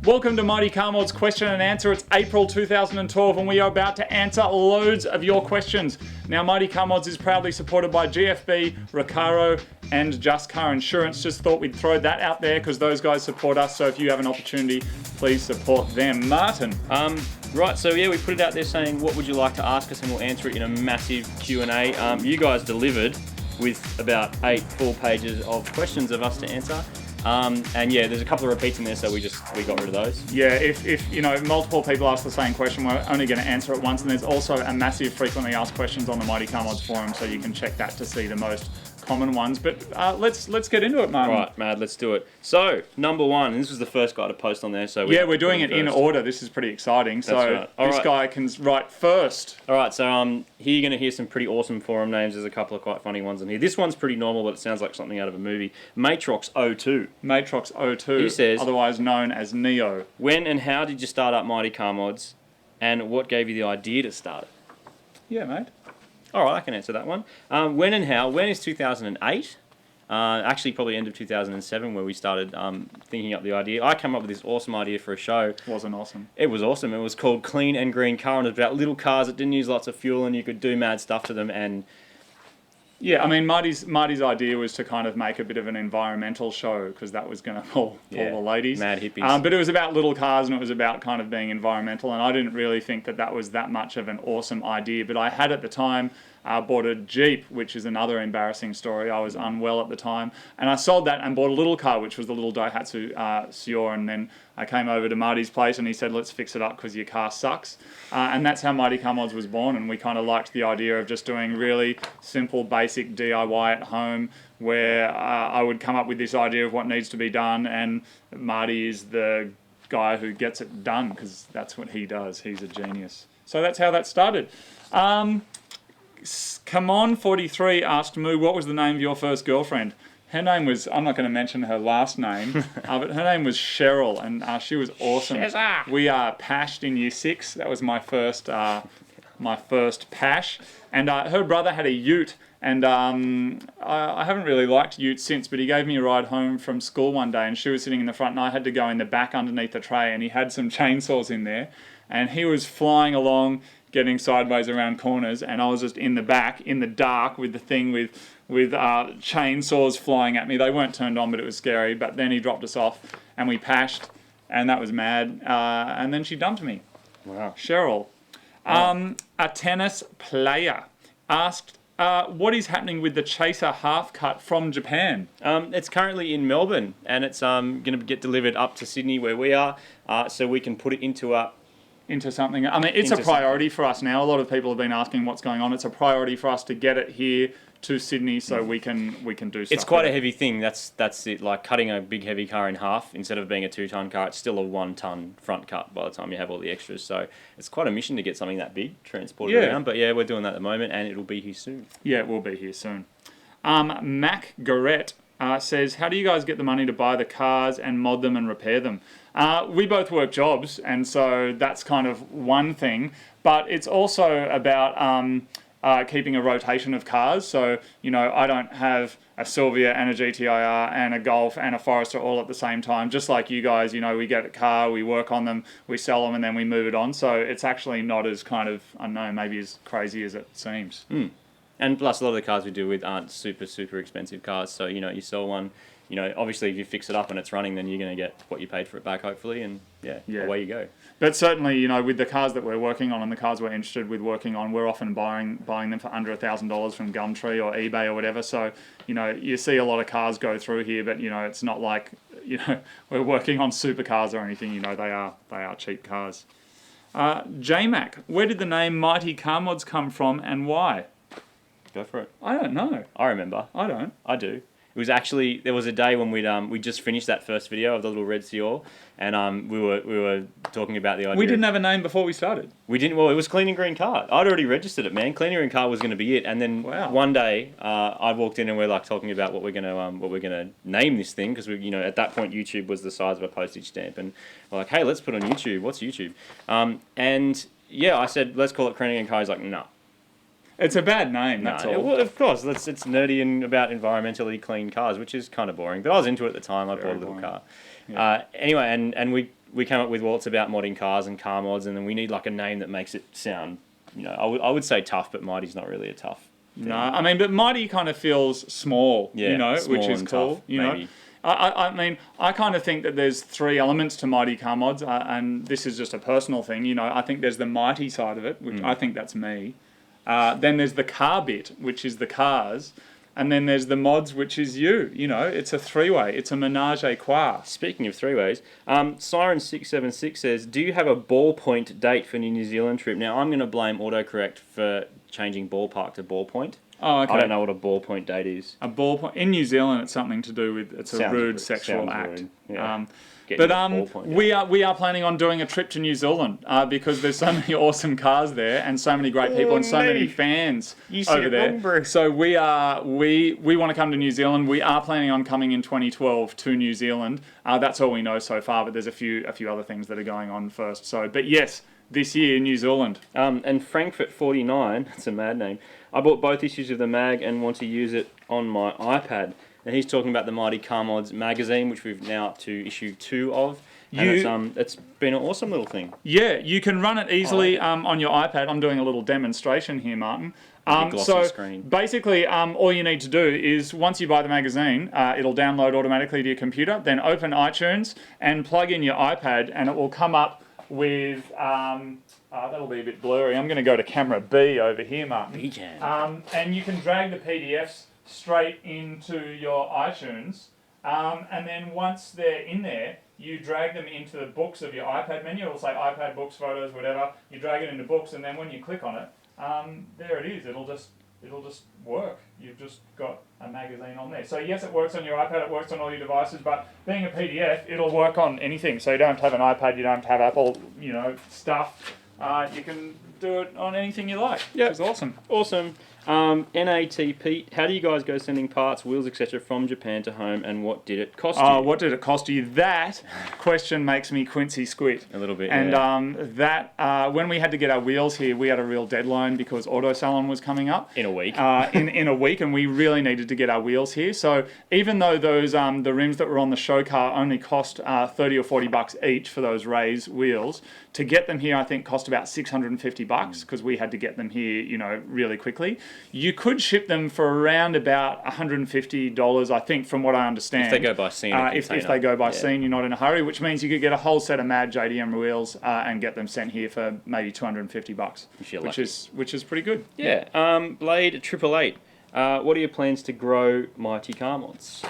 Welcome to Mighty Car Mods Question and Answer. It's April 2012 and we are about to answer loads of your questions. Now, Mighty Car Mods is proudly supported by GFB, Recaro and Just Car Insurance. Just thought we'd throw that out there because those guys support us, so if you have an opportunity, please support them. Martin. Right, so yeah, we put it out there saying what would you like to ask us, and we'll answer it in a massive Q&A. You guys delivered with about 8 full pages of questions of us to answer. And yeah, there's a couple of repeats in there, so we got rid of those. Yeah, if you know multiple people ask the same question, we're only going to answer it once. And there's also a massive frequently asked questions on the Mighty Car Mods forum, so you can check that to see the most common ones. But let's get into it, Martin. Right, Mad, let's do it. So number one, and this was the first guy to post on there. So we're doing it in order. This is pretty exciting. That's so right. This guy can write first. All right, so here you're going to hear some pretty awesome forum names. There's a couple of quite funny ones in here. This one's pretty normal, but it sounds like something out of a movie. Matrox02. Matrox02. He says, otherwise known as Neo. When and how did you start up Mighty Car Mods, and what gave you the idea to start it? Yeah, mate. All right, I can answer that one. When and how? When is 2008? Actually, probably end of 2007 where we started thinking up the idea. I came up with this awesome idea for a show. Wasn't awesome. It was awesome. It was called Clean and Green Car, and it was about little cars that didn't use lots of fuel, and you could do mad stuff to them. And yeah, I mean, Marty's idea was to kind of make a bit of an environmental show because that was going to pull the ladies. Mad hippies. But it was about little cars and it was about kind of being environmental, and I didn't really think that was that much of an awesome idea. But I had at the time bought a Jeep, which is another embarrassing story. I was unwell at the time, and I sold that and bought a little car, which was the little Daihatsu Sior, and then I came over to Marty's place and he said, let's fix it up because your car sucks. And that's how Mighty Car Mods was born, and we kind of liked the idea of just doing really simple, basic DIY at home where I would come up with this idea of what needs to be done, and Marty is the guy who gets it done because that's what he does. He's a genius. So that's how that started. Come on 43 asked Moog, what was the name of your first girlfriend? Her name was, I'm not going to mention her last name, but her name was Cheryl, and she was awesome. We pashed in year 6. That was my first pash. And her brother had a ute, and I haven't really liked utes since, but he gave me a ride home from school one day, and she was sitting in the front, and I had to go in the back underneath the tray, and he had some chainsaws in there, and he was flying along, getting sideways around corners, and I was just in the back, in the dark, with the thing with chainsaws flying at me. They weren't turned on, but it was scary. But then he dropped us off, and we pashed, and that was mad. And then she dumped me. Wow. Cheryl. Wow. A tennis player asked, what is happening with the Chaser half cut from Japan? It's currently in Melbourne, and it's going to get delivered up to Sydney where we are, so we can put it into something. I mean, it's a priority for us now. A lot of people have been asking what's going on. It's a priority for us to get it here to Sydney so we can do stuff. It's quite a heavy thing. That's it. Like cutting a big heavy car in half, instead of being a 2-ton car, it's still a 1-ton front cut by the time you have all the extras. So it's quite a mission to get something that big transported around. But yeah, we're doing that at the moment, and it'll be here soon. Yeah, it will be here soon. Mac Garrett says, how do you guys get the money to buy the cars and mod them and repair them? We both work jobs, and so that's kind of one thing. But it's also about keeping a rotation of cars. So, you know, I don't have a Silvia and a GTIR and a Golf and a Forester all at the same time. Just like you guys, you know, we get a car, we work on them, we sell them, and then we move it on. So it's actually not as kind of, I don't know, maybe as crazy as it seems. And plus, a lot of the cars we do with aren't super, super expensive cars. So, you know, you sell one, you know, obviously if you fix it up and it's running, then you're going to get what you paid for it back, hopefully, and away you go. But certainly, you know, with the cars that we're working on and the cars we're interested with working on, we're often buying them for under $1,000 from Gumtree or eBay or whatever. So, you know, you see a lot of cars go through here, but, you know, it's not like, you know, we're working on supercars or anything. You know, they are cheap cars. JMac, where did the name Mighty Car Mods come from and why? Go for it. I don't know. I remember. I don't. I do. It was actually, there was a day when we just finished that first video of the little red Sior, and we were talking about the idea. We didn't have a name before we started. We didn't. Well, it was Clean and Green Car. I'd already registered it, man. Clean and Green Car was going to be it, and then one day I walked in and we're like talking about what we're gonna name this thing, because you know, at that point YouTube was the size of a postage stamp, and we're like, hey, let's put on YouTube. What's YouTube? And yeah, I said let's call it Clean and Green Car. He's like, no. It's a bad name, that's all. Well, of course, it's nerdy and about environmentally clean cars, which is kind of boring. But I was into it at the time. I bought a little car. Yeah. Anyway, and we we came up with, well, it's about modding cars and car mods, and then we need like a name that makes it sound, I would say tough, but Mighty's not really a tough thing. No, I mean, but Mighty kind of feels small, small which is and cool, tough, you maybe. know. I mean, I kind of think that there's 3 elements to Mighty car mods, and this is just a personal thing, I think there's the Mighty side of it, which I think that's me. Then there's the car bit, which is the cars. And then there's the mods, which is you. It's a 3-way. It's a menage a trois. Speaking of 3-ways, Siren676 says, do you have a ballpoint date for your New Zealand trip? Now, I'm going to blame autocorrect for changing ballpark to ballpoint. Oh, okay. I don't know what a ballpoint date is. A ballpoint in New Zealand, it's something to do with a rude sexual act. Rude. Yeah. We are planning on doing a trip to New Zealand because there's so many awesome cars there and so many great people and so many fans over there. So we want to come to New Zealand. We are planning on coming in 2012 to New Zealand. That's all we know so far, but there's a few other things that are going on first. So, but yes, this year New Zealand. And Frankfurt 49, that's a mad name. I bought both issues of the mag and want to use it on my iPad. And he's talking about the Mighty Car Mods magazine, which we've now up to issue 2 of. And it's been an awesome little thing. Yeah, you can run it easily on your iPad. I'm doing a little demonstration here, Martin. So screen. basically, all you need to do is once you buy the magazine, it'll download automatically to your computer. Then open iTunes and plug in your iPad, and it will come up with. That'll be a bit blurry. I'm going to go to camera B over here, Martin. And you can drag the PDFs straight into your iTunes, and then once they're in there, you drag them into the books of your iPad menu. It'll say iPad, books, photos, whatever. You drag it into books, and then when you click on it, there it is. It'll just work. You've just got a magazine on there. So yes, it works on your iPad. It works on all your devices. But being a PDF, it'll work on anything. So you don't have to have an iPad. You don't have to have Apple, stuff. You can do it on anything you like. Yeah, it's awesome. Awesome. NATP, how do you guys go sending parts, wheels, etc. from Japan to home, and what did it cost you? What did it cost you? That question makes me Quincy squid. A little bit, and when we had to get our wheels here, we had a real deadline because Auto Salon was coming up. In a week. In a week, and we really needed to get our wheels here. So even though those the rims that were on the show car only cost $30 or $40 each for those Rays wheels, to get them here I think cost about $650 because we had to get them here, really quickly. You could ship them for around about $150, I think, from what I understand. If they go by scene. If they go by scene, you're not in a hurry, which means you could get a whole set of Mad JDM wheels and get them sent here for maybe $250, which is pretty good. Yeah. Blade 888. What are your plans to grow Mighty Car Mods?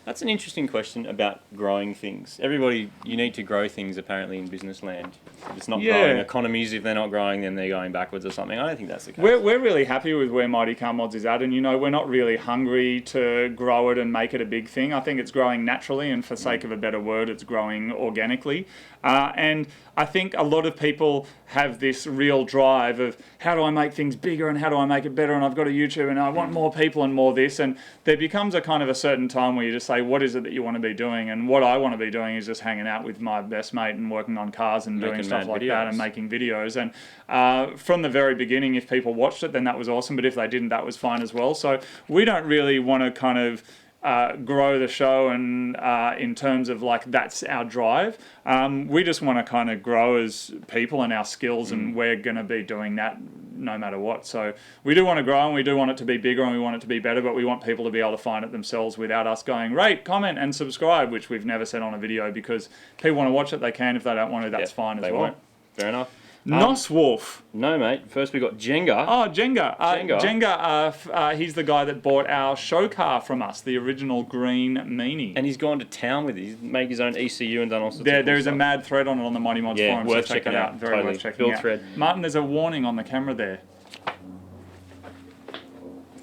That's an interesting question about growing things. Everybody, you need to grow things apparently in business land. If it's not growing economies, if they're not growing, then they're going backwards or something. I don't think that's the case. We're really happy with where Mighty Car Mods is at, and we're not really hungry to grow it and make it a big thing. I think it's growing naturally, and for sake of a better word, it's growing organically. And I think a lot of people have this real drive of how do I make things bigger and how do I make it better, and I've got a YouTube and I want more people and more this, and there becomes a kind of a certain time where you just say, what is it that you want to be doing? And what I want to be doing is just hanging out with my best mate and working on cars and doing stuff like that and making videos. And from the very beginning, if people watched it, then that was awesome, but if they didn't, that was fine as well. So we don't really want to kind of grow the show and in terms of like that's our drive. We just want to kind of grow as people and our skills, and we're going to be doing that no matter what. So we do want to grow and we do want it to be bigger and we want it to be better, but we want people to be able to find it themselves without us going rate, comment and subscribe, which we've never said on a video, because people want to watch it, they can. If they don't want to, that's fine as well. Won't. Fair enough. Noswolf. No, mate. First we got Jenga. Oh, Jenga. Jenga, he's the guy that bought our show car from us, the original green Meanie. And he's gone to town with it. He's made his own ECU and done all sorts of There is a mad thread on it on the Mighty Mods forum, worth so check it out. Very worth checking out. Thread. Martin, there's a warning on the camera there.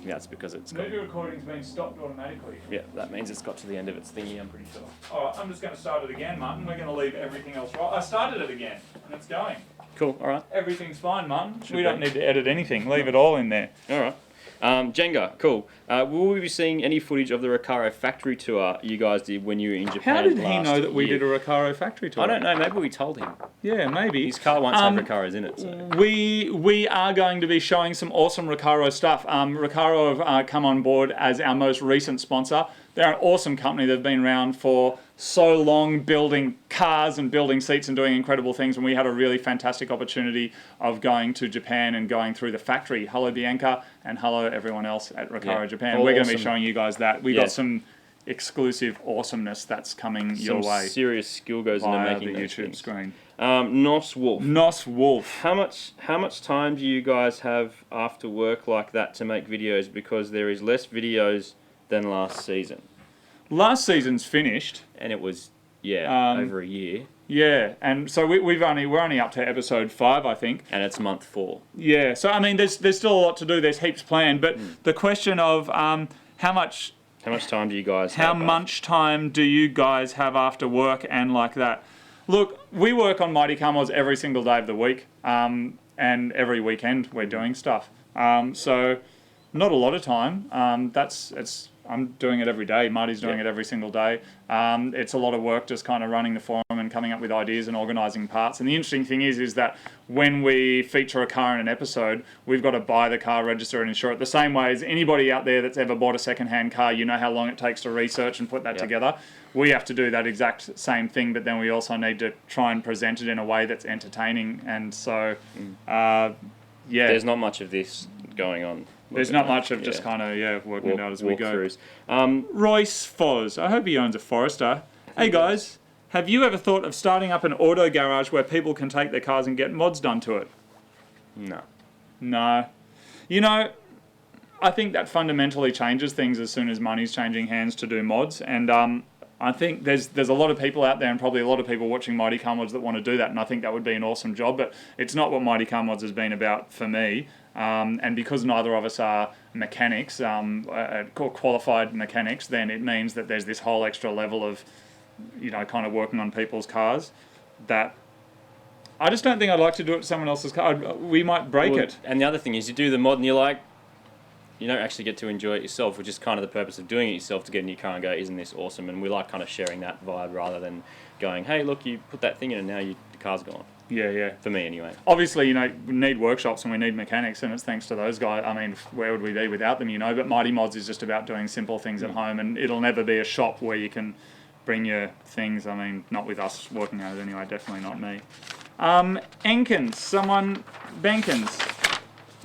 Yeah, it's because it's got... Movie recording's been stopped automatically. Yeah, that means it's got to the end of its thingy, I'm pretty sure. Alright, I'm just going to start it again, Martin. We're going to leave everything else right. I started it again, and it's going. Cool, alright. Everything's fine, Martin. We don't need to edit anything. Leave it all in there. Alright. Jenga, cool. Will we be seeing any footage of the Recaro factory tour you guys did when you were in Japan? How did he know that we did a Recaro factory tour? I don't know, maybe we told him. Yeah, maybe. His car once had Recaros in it. So. We are going to be showing some awesome Recaro stuff. Recaro have come on board as our most recent sponsor. They're an awesome company. They've been around for so long building cars and building seats and doing incredible things, and we had a really fantastic opportunity of going to Japan and going through the factory. Hello Bianca, and hello everyone else at Recaro Japan. We're going to be showing you guys that. We got some exclusive awesomeness that's coming your way. Serious skill goes into making the those YouTube things. screen. Nos Wolf. Nos Wolf. How much time do you guys have after work like that to make videos? Because there is less videos than last season. Last season's finished, and it was over a year. Yeah, and so we're only up to episode 5, I think, and it's month 4. Yeah, so I mean, there's still a lot to do. There's heaps planned, but the question of how much time do you guys? How much time do you guys have after work and like that? Look, we work on Mighty Car Mods every single day of the week, and every weekend we're doing stuff. So not a lot of time. I'm doing it every day. Marty's doing it every single day. It's a lot of work just kind of running the forum and coming up with ideas and organising parts. And the interesting thing is that when we feature a car in an episode, we've got to buy the car, register and insure it. The same way as anybody out there that's ever bought a second-hand car, you know how long it takes to research and put that together. We have to do that exact same thing, but then we also need to try and present it in a way that's entertaining. And so, There's not much of this going on. There's not much of just kind of, working it out as we go. Royce Foz. I hope he owns a Forester. Hey, guys. Have you ever thought of starting up an auto garage where people can take their cars and get mods done to it? No. You know, I think that fundamentally changes things as soon as money's changing hands to do mods. And I think there's a lot of people out there and probably a lot of people watching Mighty Car Mods that want to do that. And I think that would be an awesome job. But it's not what Mighty Car Mods has been about for me. And because neither of us are mechanics, qualified mechanics, then it means that there's this whole extra level of, kind of working on people's cars that I just don't think I'd like to do it to someone else's car. We might break it. And the other thing is you do the mod and you're like, you don't actually get to enjoy it yourself, which is kind of the purpose of doing it yourself, to get in your car and go, isn't this awesome? And we like kind of sharing that vibe rather than going, hey, look, you put that thing in and now the car's gone. Yeah. For me, anyway. Obviously, we need workshops and we need mechanics, and it's thanks to those guys. I mean, where would we be without them, But Mighty Mods is just about doing simple things at home, and it'll never be a shop where you can bring your things. I mean, not with us working at it anyway, definitely not me.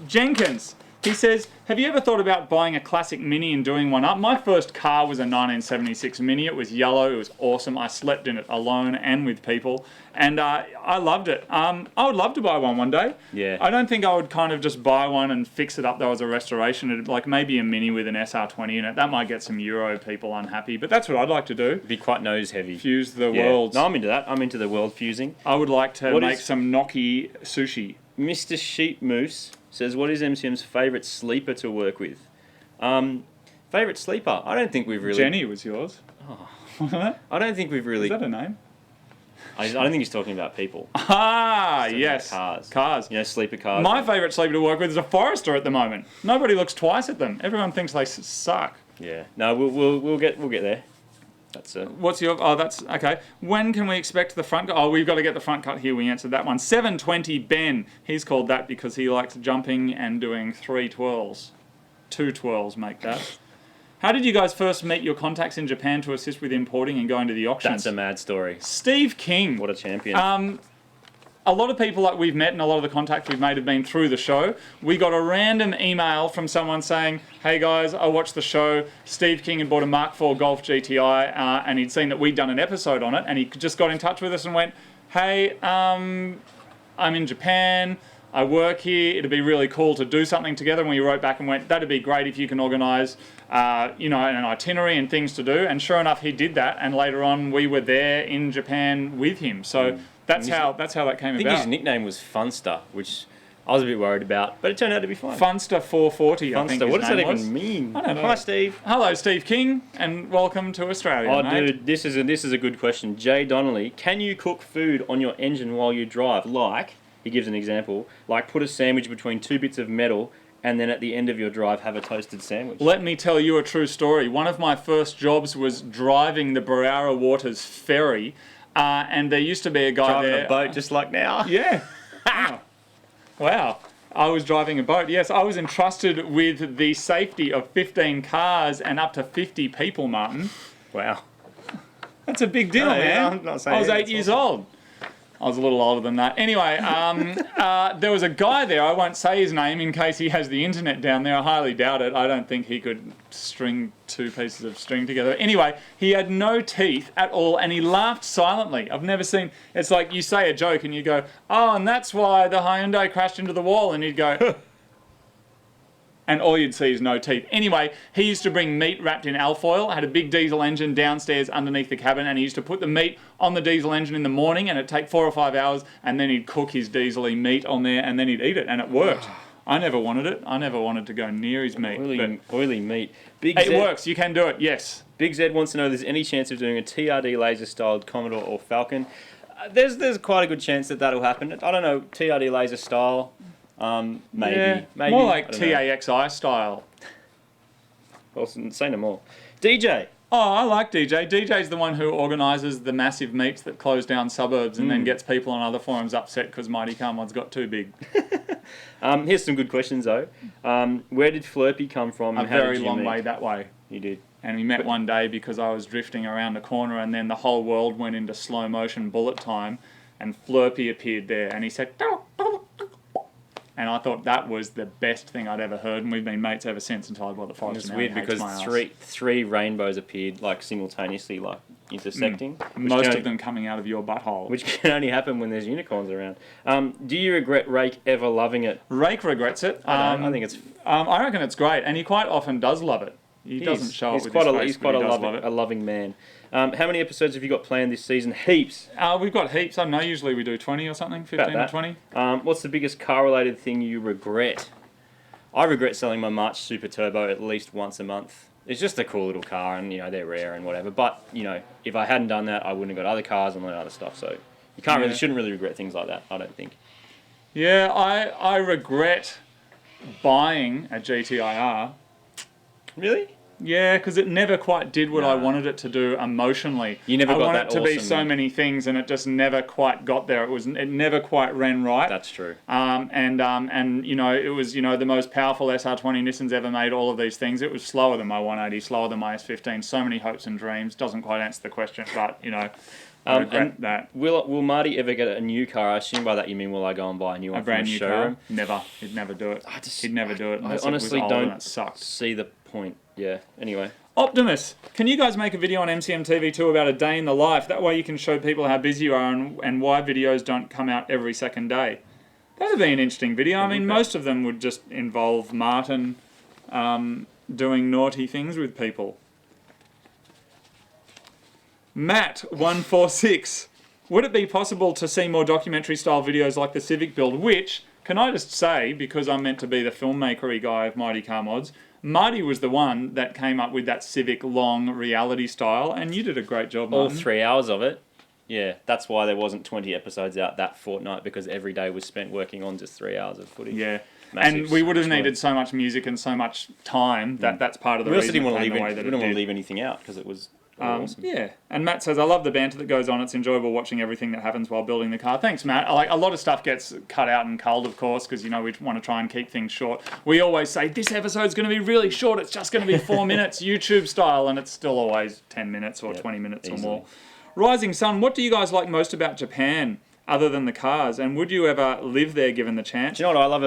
Jenkins. He says, have you ever thought about buying a classic Mini and doing one up? My first car was a 1976 Mini. It was yellow. It was awesome. I slept in it alone and with people. And I loved it. I would love to buy one day. Yeah. I don't think I would kind of just buy one and fix it up though as a restoration. It'd like maybe a Mini with an SR20 in it. That might get some Euro people unhappy. But that's what I'd like to do. It'd be quite nose heavy. Fuse the worlds. No, I'm into that. I'm into the world fusing. I would like to make some gnocchi sushi. Mr. Sheep Moose says, what is MCM's favourite sleeper to work with? Favourite sleeper? I don't think we've really... Jenny was yours. Oh. I don't think we've really... Is that a name? I don't think he's talking about people. Yes. Cars. Sleeper cars. My favourite sleeper to work with is a Forester at the moment. Nobody looks twice at them. Everyone thinks they suck. Yeah. No, we'll get there. What's your... Oh, that's... Okay. When can we expect the front cut? Oh, we've got to get the front cut here. We answered that one. 720 Ben. He's called that because he likes jumping and doing 3 twirls. 2 twirls make that. How did you guys first meet your contacts in Japan to assist with importing and going to the auctions? That's a mad story. Steve King. What a champion. A lot of people that we've met and a lot of the contacts we've made have been through the show. We got a random email from someone saying, hey guys, I watched the show. Steve King had bought a Mark IV Golf GTI and he'd seen that we'd done an episode on it, and he just got in touch with us and went, hey, I'm in Japan. I work here. It'd be really cool to do something together. And we wrote back and went, that'd be great if you can organise, an itinerary and things to do. And sure enough, he did that. And later on, we were there in Japan with him. So that's how that came about. I think his nickname was Funster, which I was a bit worried about, but it turned out to be fine. Funster 440, Funster, I think his what does that name even mean? I don't know. Hi, Steve. Hello, Steve King, and welcome to Australia, mate. Dude, this is a good question. Jay Donnelly, can you cook food on your engine while you drive? Like, he gives an example, like put a sandwich between 2 bits of metal and then at the end of your drive have a toasted sandwich. Let me tell you a true story. One of my first jobs was driving the Barara Waters ferry, and there used to be a guy driving there... a boat just like now? Yeah. Wow. I was driving a boat. Yes, I was entrusted with the safety of 15 cars and up to 50 people, Martin. Wow. That's a big deal, No, man. I'm not saying I was it, 8 it's years awesome. old. I was a little older than that. Anyway, there was a guy there. I won't say his name in case he has the internet down there. I highly doubt it. I don't think he could string 2 pieces of string together. Anyway, he had no teeth at all, and he laughed silently. I've never seen... It's like you say a joke and you go, oh, and that's why the Hyundai crashed into the wall. And he'd go... and all you'd see is no teeth. Anyway, he used to bring meat wrapped in alfoil, had a big diesel engine downstairs underneath the cabin, and he used to put the meat on the diesel engine in the morning, and it'd take 4 or 5 hours, and then he'd cook his diesel-y meat on there, and then he'd eat it, and it worked. I never wanted it. I never wanted to go near his meat. Oily meat. It works. You can do it, yes. Big Zed wants to know if there's any chance of doing a TRD laser-styled Commodore or Falcon. There's quite a good chance that that'll happen. I don't know, TRD laser style... maybe. Yeah, maybe. more like TAXI style. Well, say no more. DJ. Oh, I like DJ. DJ's the one who organises the massive meets that close down suburbs and then gets people on other forums upset because Mighty Car Mod's got too big. Here's some good questions though. Where did Flurpy come from? A very long way that way. You did. And we met one day because I was drifting around the corner and then the whole world went into slow motion bullet time and Flurpy appeared there and he said... And I thought that was the best thing I'd ever heard, and we've been mates ever since until I bought the Forester. It's weird because three rainbows appeared like simultaneously, like intersecting. Most of them coming out of your butthole. Which can only happen when there's unicorns around. Do you regret Rake ever loving it? Rake regrets it. I think it's... I reckon it's great, and he quite often does love it. He doesn't show it with his face, he's quite a loving man. How many episodes have you got planned this season? Heaps. We've got heaps. I don't know, usually we do 20 or something, 15 or 20. What's the biggest car-related thing you regret? I regret selling my March Super Turbo at least once a month. It's just a cool little car and, they're rare and whatever. But, if I hadn't done that, I wouldn't have got other cars and all that other stuff. So you shouldn't really regret things like that, I don't think. Yeah, I regret buying a GTIR. Really? Yeah, because it never quite did what I wanted it to do emotionally. You never got that. I wanted it to be so many things, and it just never quite got there. It never quite ran right. That's true. And it was the most powerful SR20 Nissan's ever made. All of these things. It was slower than my 180, slower than my S15. So many hopes and dreams. Doesn't quite answer the question, but I regret that. Will Marty ever get a new car? I assume by that you mean will I go and buy a new one? A brand new showroom? car? Never. He'd never do it. He'd never do it. I honestly don't sucked. see the point. Yeah, anyway. Optimus, can you guys make a video on MCMTV2 about a day in the life? That way you can show people how busy you are and why videos don't come out every second day. That would be an interesting video. I mean, most of them would just involve Martin doing naughty things with people. Matt146, would it be possible to see more documentary-style videos like the Civic build, which, can I just say, because I'm meant to be the filmmaker-y guy of Mighty Car Mods, Marty was the one that came up with that Civic long reality style, and you did a great job, Martin. All 3 hours of it. Yeah, that's why there wasn't 20 episodes out that fortnight, because every day was spent working on just 3 hours of footage. Yeah. And we would have needed so much music and so much time that that's part of the reason. We didn't want to leave anything out because it was awesome. Yeah. And Matt says, I love the banter that goes on. It's enjoyable watching everything that happens while building the car. Thanks, Matt. A lot of stuff gets cut out and culled, of course, because, we want to try and keep things short. We always say, this episode's going to be really short. It's just going to be 4 minutes, YouTube style. And it's still always 10 minutes or 20 minutes or more. Rising Sun, what do you guys like most about Japan? Other than the cars, and would you ever live there given the chance? Do you know what I love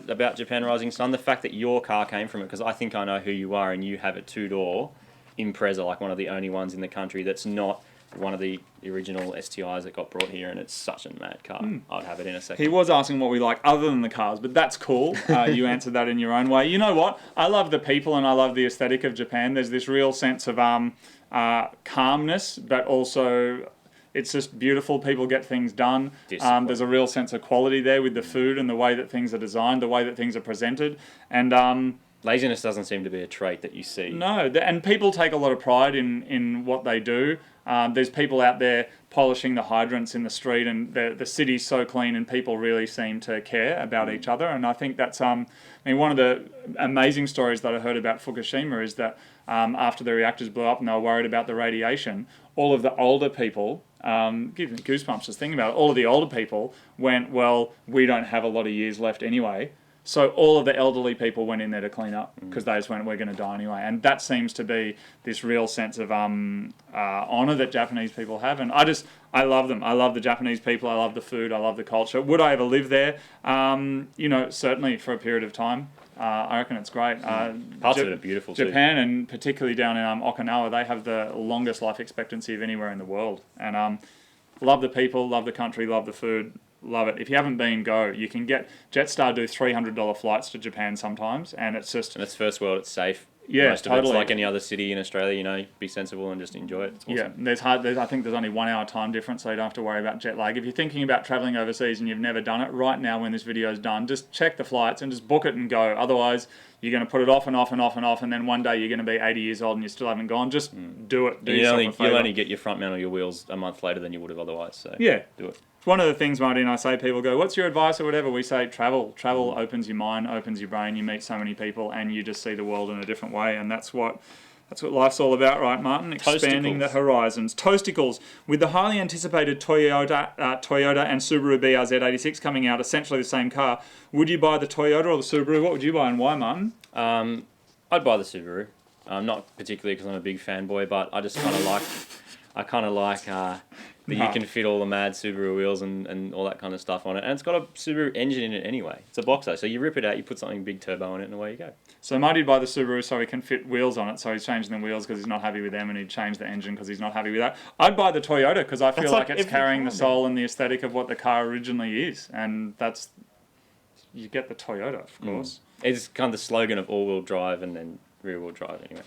about Japan Rising Sun? The fact that your car came from it, because I think I know who you are, and you have a 2-door Impreza, like one of the only ones in the country that's not one of the original STIs that got brought here, and it's such a mad car. I'd have it in a second. He was asking what we like other than the cars, but that's cool. You answered that in your own way. You know what? I love the people and I love the aesthetic of Japan. There's this real sense of calmness, but also... It's just beautiful. People get things done. There's a real sense of quality there with the food and the way that things are designed, the way that things are presented. And laziness doesn't seem to be a trait that you see. No, and people take a lot of pride in what they do. There's people out there polishing the hydrants in the street, and the city's so clean, and people really seem to care about each other. And I think that's one of the amazing stories that I heard about Fukushima is that after the reactors blew up and they were worried about the radiation, all of the older people, give me goosebumps just thinking about it, all of the older people went, well, we don't have a lot of years left anyway, So all of the elderly people went in there to clean up because they just went, we're going to die anyway. And that seems to be this real sense of honour that Japanese people have. And I love them. I love the Japanese people. I love the food. I love the culture. Would I ever live there? Certainly for a period of time. I reckon it's great. Parts of it are beautiful too. Japan, and particularly down in Okinawa, they have the longest life expectancy of anywhere in the world. And love the people, love the country, love the food, love it. If you haven't been, go. You can get Jetstar do $300 flights to Japan sometimes, and it's just... And it's first world, it's safe. Yeah, Most of it's like any other city in Australia, be sensible and just enjoy it. It's awesome. Yeah, I think there's only 1 hour time difference, so you don't have to worry about jet lag. If you're thinking about travelling overseas and you've never done it, right now when this video is done, just check the flights and just book it and go. Otherwise, you're going to put it off and off and off and off, and then one day you're going to be 80 years old and you still haven't gone. Just do it. You'll only get your front mount or your wheels a month later than you would have otherwise. So yeah, do it. One of the things, Marty and I say, people go, what's your advice or whatever? We say travel. Travel opens your mind, opens your brain. You meet so many people and you just see the world in a different way. And that's what life's all about, right, Martin? Expanding the horizons. Toasticles. With the highly anticipated Toyota and Subaru BRZ86 coming out, essentially the same car, would you buy the Toyota or the Subaru? What would you buy and why, Martin? I'd buy the Subaru. Not particularly because I'm a big fanboy, but I just kind of like... that you can fit all the mad Subaru wheels and all that kind of stuff on it. And it's got a Subaru engine in it anyway. It's a boxer. So you rip it out, you put something big turbo in it, and away you go. So Marty'd buy the Subaru so he can fit wheels on it. So he's changing the wheels because he's not happy with them, and he'd change the engine because he's not happy with that. I'd buy the Toyota because I feel like it's carrying the soul and the aesthetic of what the car originally is. And that's... You get the Toyota, of course. It's kind of the slogan of all-wheel drive and then rear-wheel drive anyway.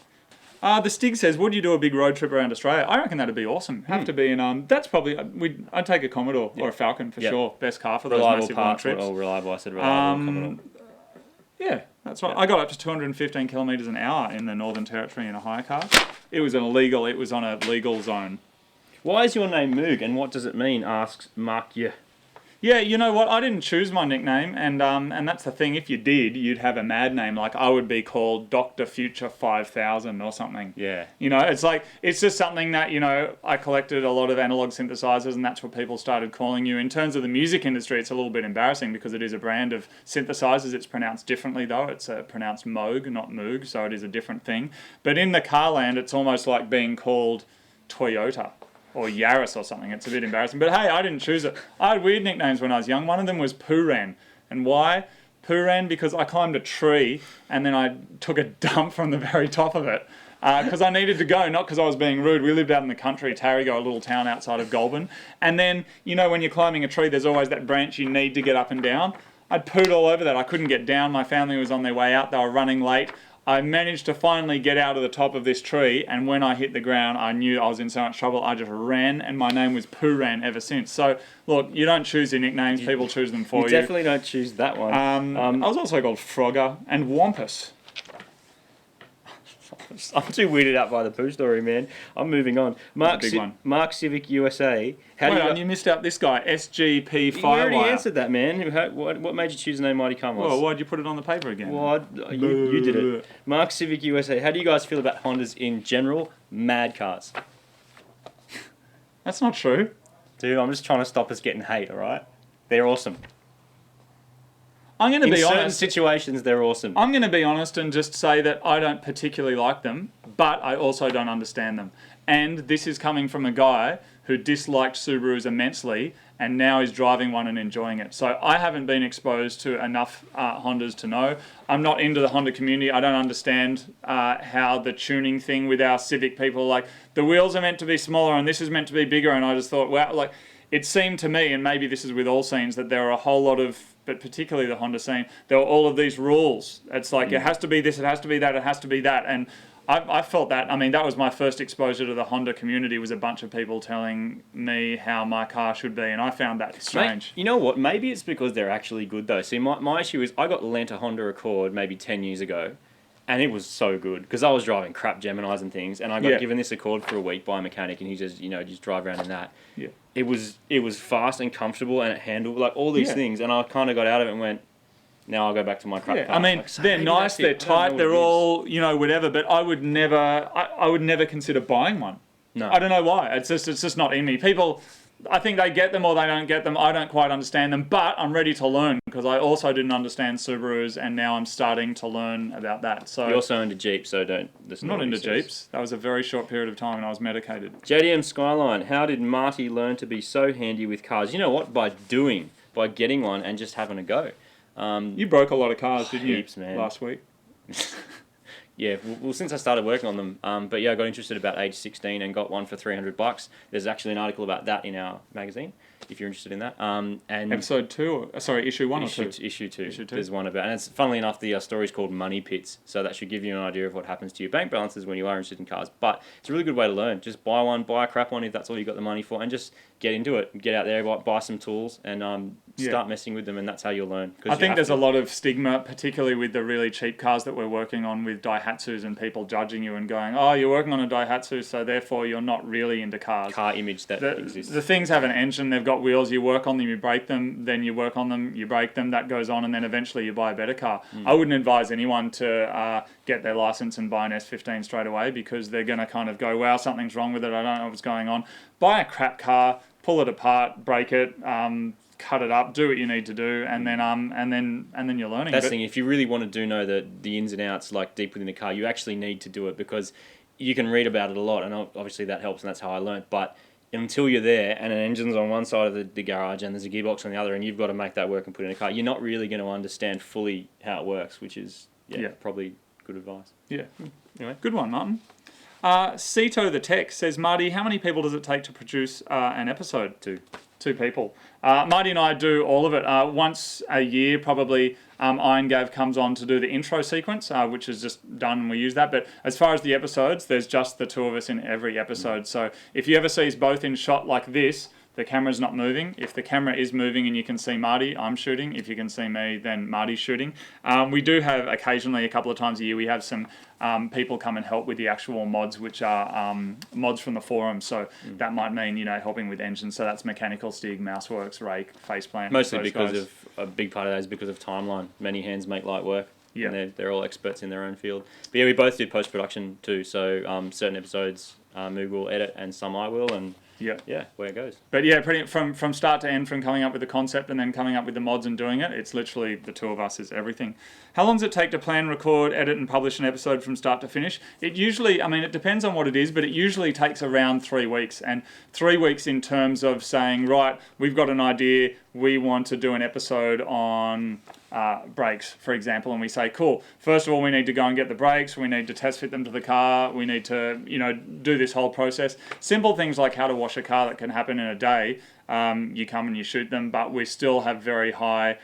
The Stig says, would you do a big road trip around Australia? I reckon that'd be awesome. Have to be in, that's probably, I'd take a Commodore or a Falcon for sure. Best car for those massive long trips. Reliable, I said reliable Commodore. Yeah, that's right. I got up to 215 kilometres an hour in the Northern Territory in a hire car. It was on a legal zone. Why is your name Moog and what does it mean? Asks Mark. Yeah, you know what? I didn't choose my nickname, and that's the thing. If you did, you'd have a mad name. Like I would be called Dr. Future 5000 or something. Yeah. It's just something that, I collected a lot of analog synthesizers, and that's what people started calling you. In terms of the music industry, it's a little bit embarrassing because it is a brand of synthesizers. It's pronounced differently though. It's pronounced Moog, not Moog, so it is a different thing. But in the car land, it's almost like being called Toyota or Yaris or something. It's a bit embarrassing. But hey, I didn't choose it. I had weird nicknames when I was young. One of them was Pooran. And why? Pooran because I climbed a tree and then I took a dump from the very top of it. Because I needed to go, not because I was being rude. We lived out in the country, Tarrygo, a little town outside of Goulburn. And then, when you're climbing a tree, there's always that branch you need to get up and down. I'd pooed all over that. I couldn't get down. My family was on their way out. They were running late. I managed to finally get out of the top of this tree, and when I hit the ground, I knew I was in so much trouble. I just ran, and my name was Pooran ever since. So, look, you don't choose your nicknames, people choose them for you. You definitely don't choose that one. I was also called Frogger and Wampus. I'm too weirded out by the poo story, man. I'm moving on. Mark Civic USA. You missed out this guy, SGP Firewire. You already answered that, man. What made you choose the name Mighty Cummins? Well, why'd you put it on the paper again? Well, you did it. Mark Civic USA. How do you guys feel about Hondas in general? Mad cars. That's not true. Dude, I'm just trying to stop us getting hate, alright? They're awesome. I'm going to be honest. In certain situations, they're awesome. I'm going to be honest and just say that I don't particularly like them, but I also don't understand them. And this is coming from a guy who disliked Subarus immensely and now is driving one and enjoying it. So I haven't been exposed to enough Hondas to know. I'm not into the Honda community. I don't understand how the tuning thing with our Civic people, like the wheels are meant to be smaller and this is meant to be bigger. And I just thought, wow, like it seemed to me, and maybe this is with all scenes, that there are a whole lot of, but particularly the Honda scene, there were all of these rules. It's like, it has to be this, it has to be that, it has to be that. And I felt that, that was my first exposure to the Honda community, was a bunch of people telling me how my car should be, and I found that strange. Mate, you know what? Maybe it's because they're actually good, though. See, my issue is I got lent a Honda Accord maybe 10 years ago, and it was so good, because I was driving crap Geminis and things, and I got given this Accord for a week by a mechanic, and he just, just drive around in that. Yeah. It was fast and comfortable, and it handled, like, all these things, and I kind of got out of it and went, now I'll go back to my crap car. They're nice, they're tight, they're all, whatever, but I would never consider buying one. No. I don't know why. It's just not in me. People I think they get them or they don't get them. I don't quite understand them, but I'm ready to learn because I also didn't understand Subarus, and now I'm starting to learn about that. So you're also into Jeeps, so don't listen. I'm not into Jeeps. That was a very short period of time, and I was medicated. JDM Skyline. How did Marty learn to be so handy with cars? You know what? By getting one and just having a go. You broke a lot of cars, didn't you? Heaps, man. Last week. Yeah, well, since I started working on them, but yeah, I got interested about age 16 and got one for $300. There's actually an article about that in our magazine, if you're interested in that. And Episode 2, issue 1 or 2? Issue 2. There's one about, and it's funnily enough, the story's called Money Pits, so that should give you an idea of what happens to your bank balances when you are interested in cars. But it's a really good way to learn. Just buy a crap one if that's all you got the money for, and just get into it. Get out there, buy some tools, and start messing with them, and that's how you'll learn. I think there's a lot of stigma, particularly with the really cheap cars that we're working on with Daihatsus, and people judging you and going, oh, you're working on a Daihatsu, so therefore you're not really into cars. Car image that exists. The things have an engine, they've got wheels, you work on them, you break them, then you work on them, you break them, that goes on, and then eventually you buy a better car. I wouldn't advise anyone to get their license and buy an S15 straight away, because they're going to kind of go, wow, something's wrong with it, I don't know what's going on. Buy a crap car, pull it apart, break it, cut it up, do what you need to do, and then you're learning. That's the thing. If you really want to know the ins and outs, like deep within a car, you actually need to do it, because you can read about it a lot, and obviously that helps, and that's how I learned. But until you're there, and an engine's on one side of the garage, and there's a gearbox on the other, and you've got to make that work and put it in a car, you're not really going to understand fully how it works, which is probably good advice. Yeah. Anyway, good one, Martin. Cito the Tech says, Marty, how many people does it take to produce an episode? Two people. Marty and I do all of it. Once a year, probably, Iron Gav comes on to do the intro sequence, which is just done and we use that. But as far as the episodes, there's just the two of us in every episode. So if you ever see us both in shot like this, the camera's not moving. If the camera is moving and you can see Marty, I'm shooting. If you can see me, then Marty's shooting. We do have occasionally, a couple of times a year, we have some people come and help with the actual mods, which are mods from the forum. So that might mean, helping with engines. So that's Mechanical Stig, Mouseworks, Rake, Faceplant. Mostly because of, a big part of that is because of timeline. Many hands make light work. Yeah. And they're all experts in their own field. But yeah, we both do post-production too. So certain episodes Moog will edit and some I will, and yeah, where it goes. But yeah, pretty from start to end, from coming up with the concept and then coming up with the mods and doing it, it's literally the two of us is everything. How long does it take to plan, record, edit, and publish an episode from start to finish? It usually, it depends on what it is, but it usually takes around 3 weeks. And 3 weeks in terms of saying, right, we've got an idea, we want to do an episode on brakes, for example, and we say, cool, first of all, we need to go and get the brakes, we need to test fit them to the car, we need to, do this whole process. Simple things like how to wash a car that can happen in a day, you come and you shoot them, but we still have very high,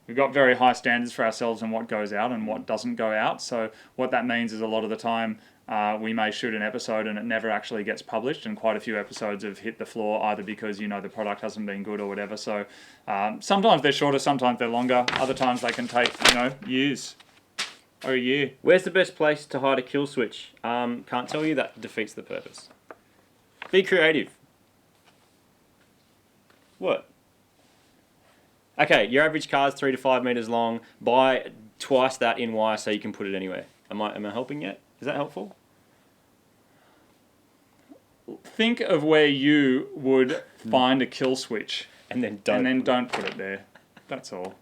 we've got very high standards for ourselves and what goes out and what doesn't go out. So what that means is a lot of the time, we may shoot an episode and it never actually gets published, and quite a few episodes have hit the floor either because the product hasn't been good or whatever. So sometimes they're shorter, sometimes they're longer, other times they can take years or a year. Where's the best place to hide a kill switch? Can't tell you, that defeats the purpose. Be creative. What? Okay, your average car is 3 to 5 meters long. Buy twice that in wire so you can put it anywhere. Am I helping yet? Is that helpful? Think of where you would find a kill switch. And then don't put it there. That's all.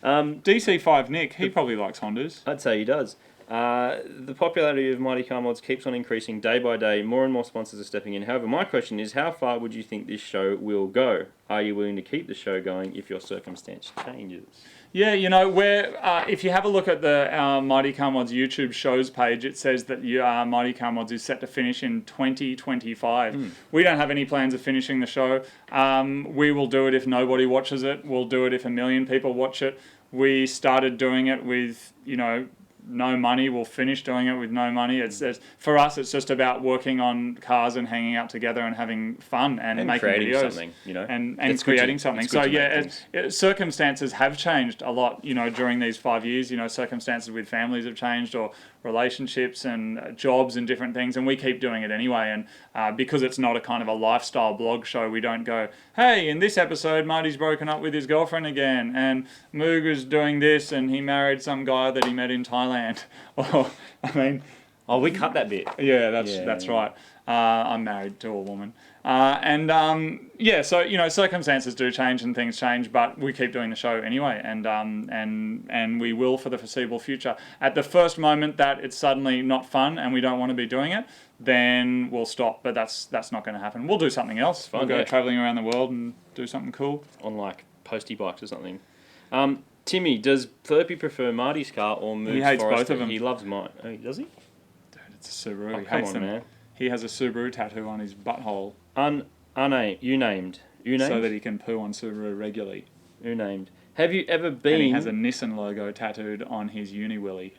DC5 Nick, he probably likes Hondas. I'd say he does. The popularity of Mighty Car Mods keeps on increasing day by day. More and more sponsors are stepping in. However, my question is, how far would you think this show will go? Are you willing to keep the show going if your circumstance changes? Yeah, if you have a look at the Mighty Car Mods YouTube shows page, it says that Mighty Car Mods is set to finish in 2025. We don't have any plans of finishing the show. We will do it if nobody watches it. We'll do it if 1 million people watch it. We started doing it with, no money. We'll finish doing it with no money. It's for us, it's just about working on cars and hanging out together and having fun and making videos, something, and creating something. So circumstances have changed a lot, during these 5 years. Circumstances with families have changed, or relationships and jobs and different things, and we keep doing it anyway. And because it's not a kind of a lifestyle blog show, we don't go, hey, in this episode Marty's broken up with his girlfriend again, and Moog is doing this and he married some guy that he met in Thailand. Or Oh, we cut that bit. Yeah, that's right. I'm married to a woman. So, circumstances do change and things change, but we keep doing the show anyway, and we will for the foreseeable future. At the first moment that it's suddenly not fun and we don't want to be doing it, then we'll stop, but that's not going to happen. We'll do something else. We'll go travelling around the world and do something cool. On, like, postie bikes or something. Timmy, does Flurpy prefer Marty's car or Moog's He hates Forester? both of them. He loves mine. Oh, does he? Dude, it's a Subaru. Oh, He come hates on, them. man. He has a Subaru tattoo on his butthole. You named? So that he can poo on Subaru regularly. Who named? Have you ever been... And he has a Nissan logo tattooed on his uni-willy.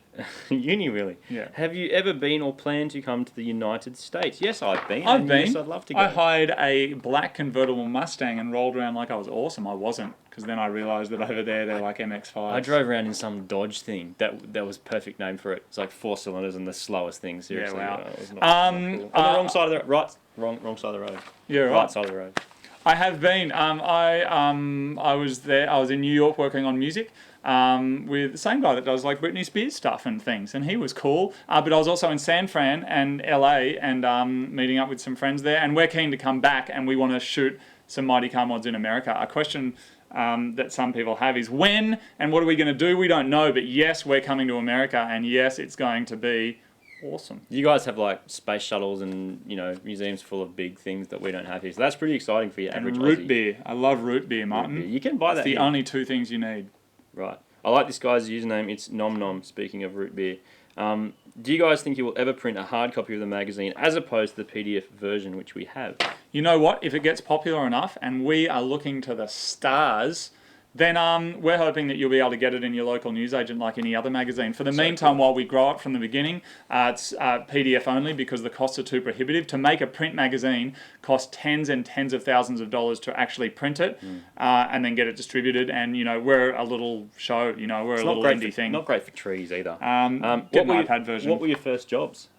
Uni-willy? Yeah. Have you ever been or planned to come to the United States? Yes, I've been. I've been. Yes, I'd love to go. I hired a black convertible Mustang and rolled around like I was awesome. I wasn't, because then I realised that over there they're like MX-5s. I drove around in some Dodge thing. That was perfect name for it. It's like 4 cylinders and the slowest thing. Seriously. Yeah, wow. It was not cool. On the wrong side of the road. Wrong side of the road. Yeah, right. Right side of the road. I have been. I was there. I was in New York working on music with the same guy that does like Britney Spears stuff and things, and he was cool. But I was also in San Fran and LA and meeting up with some friends there, and we're keen to come back and we want to shoot some Mighty Car Mods in America. A question that some people have is when and what are we going to do? We don't know, but yes, we're coming to America, and yes, it's going to be awesome. You guys have like space shuttles and museums full of big things that we don't have here, so that's pretty exciting for your average root Aussie. beer. I love root beer, Martin. Root beer. You can buy that. It's the here. only 2 things you need. Right. I like this guy's username. It's Nom Nom. Speaking of root beer, do you guys think you will ever print a hard copy of the magazine as opposed to the PDF version which we have? You know what? If it gets popular enough and we are looking to the stars, then we're hoping that you'll be able to get it in your local newsagent like any other magazine. For the meantime, while we grow it from the beginning, it's PDF only because the costs are too prohibitive. To make a print magazine costs tens and tens of thousands of dollars to actually print it and then get it distributed. And, we're a little show, we're a little indie thing. Not great for trees either. Get an iPad version. What were your first jobs?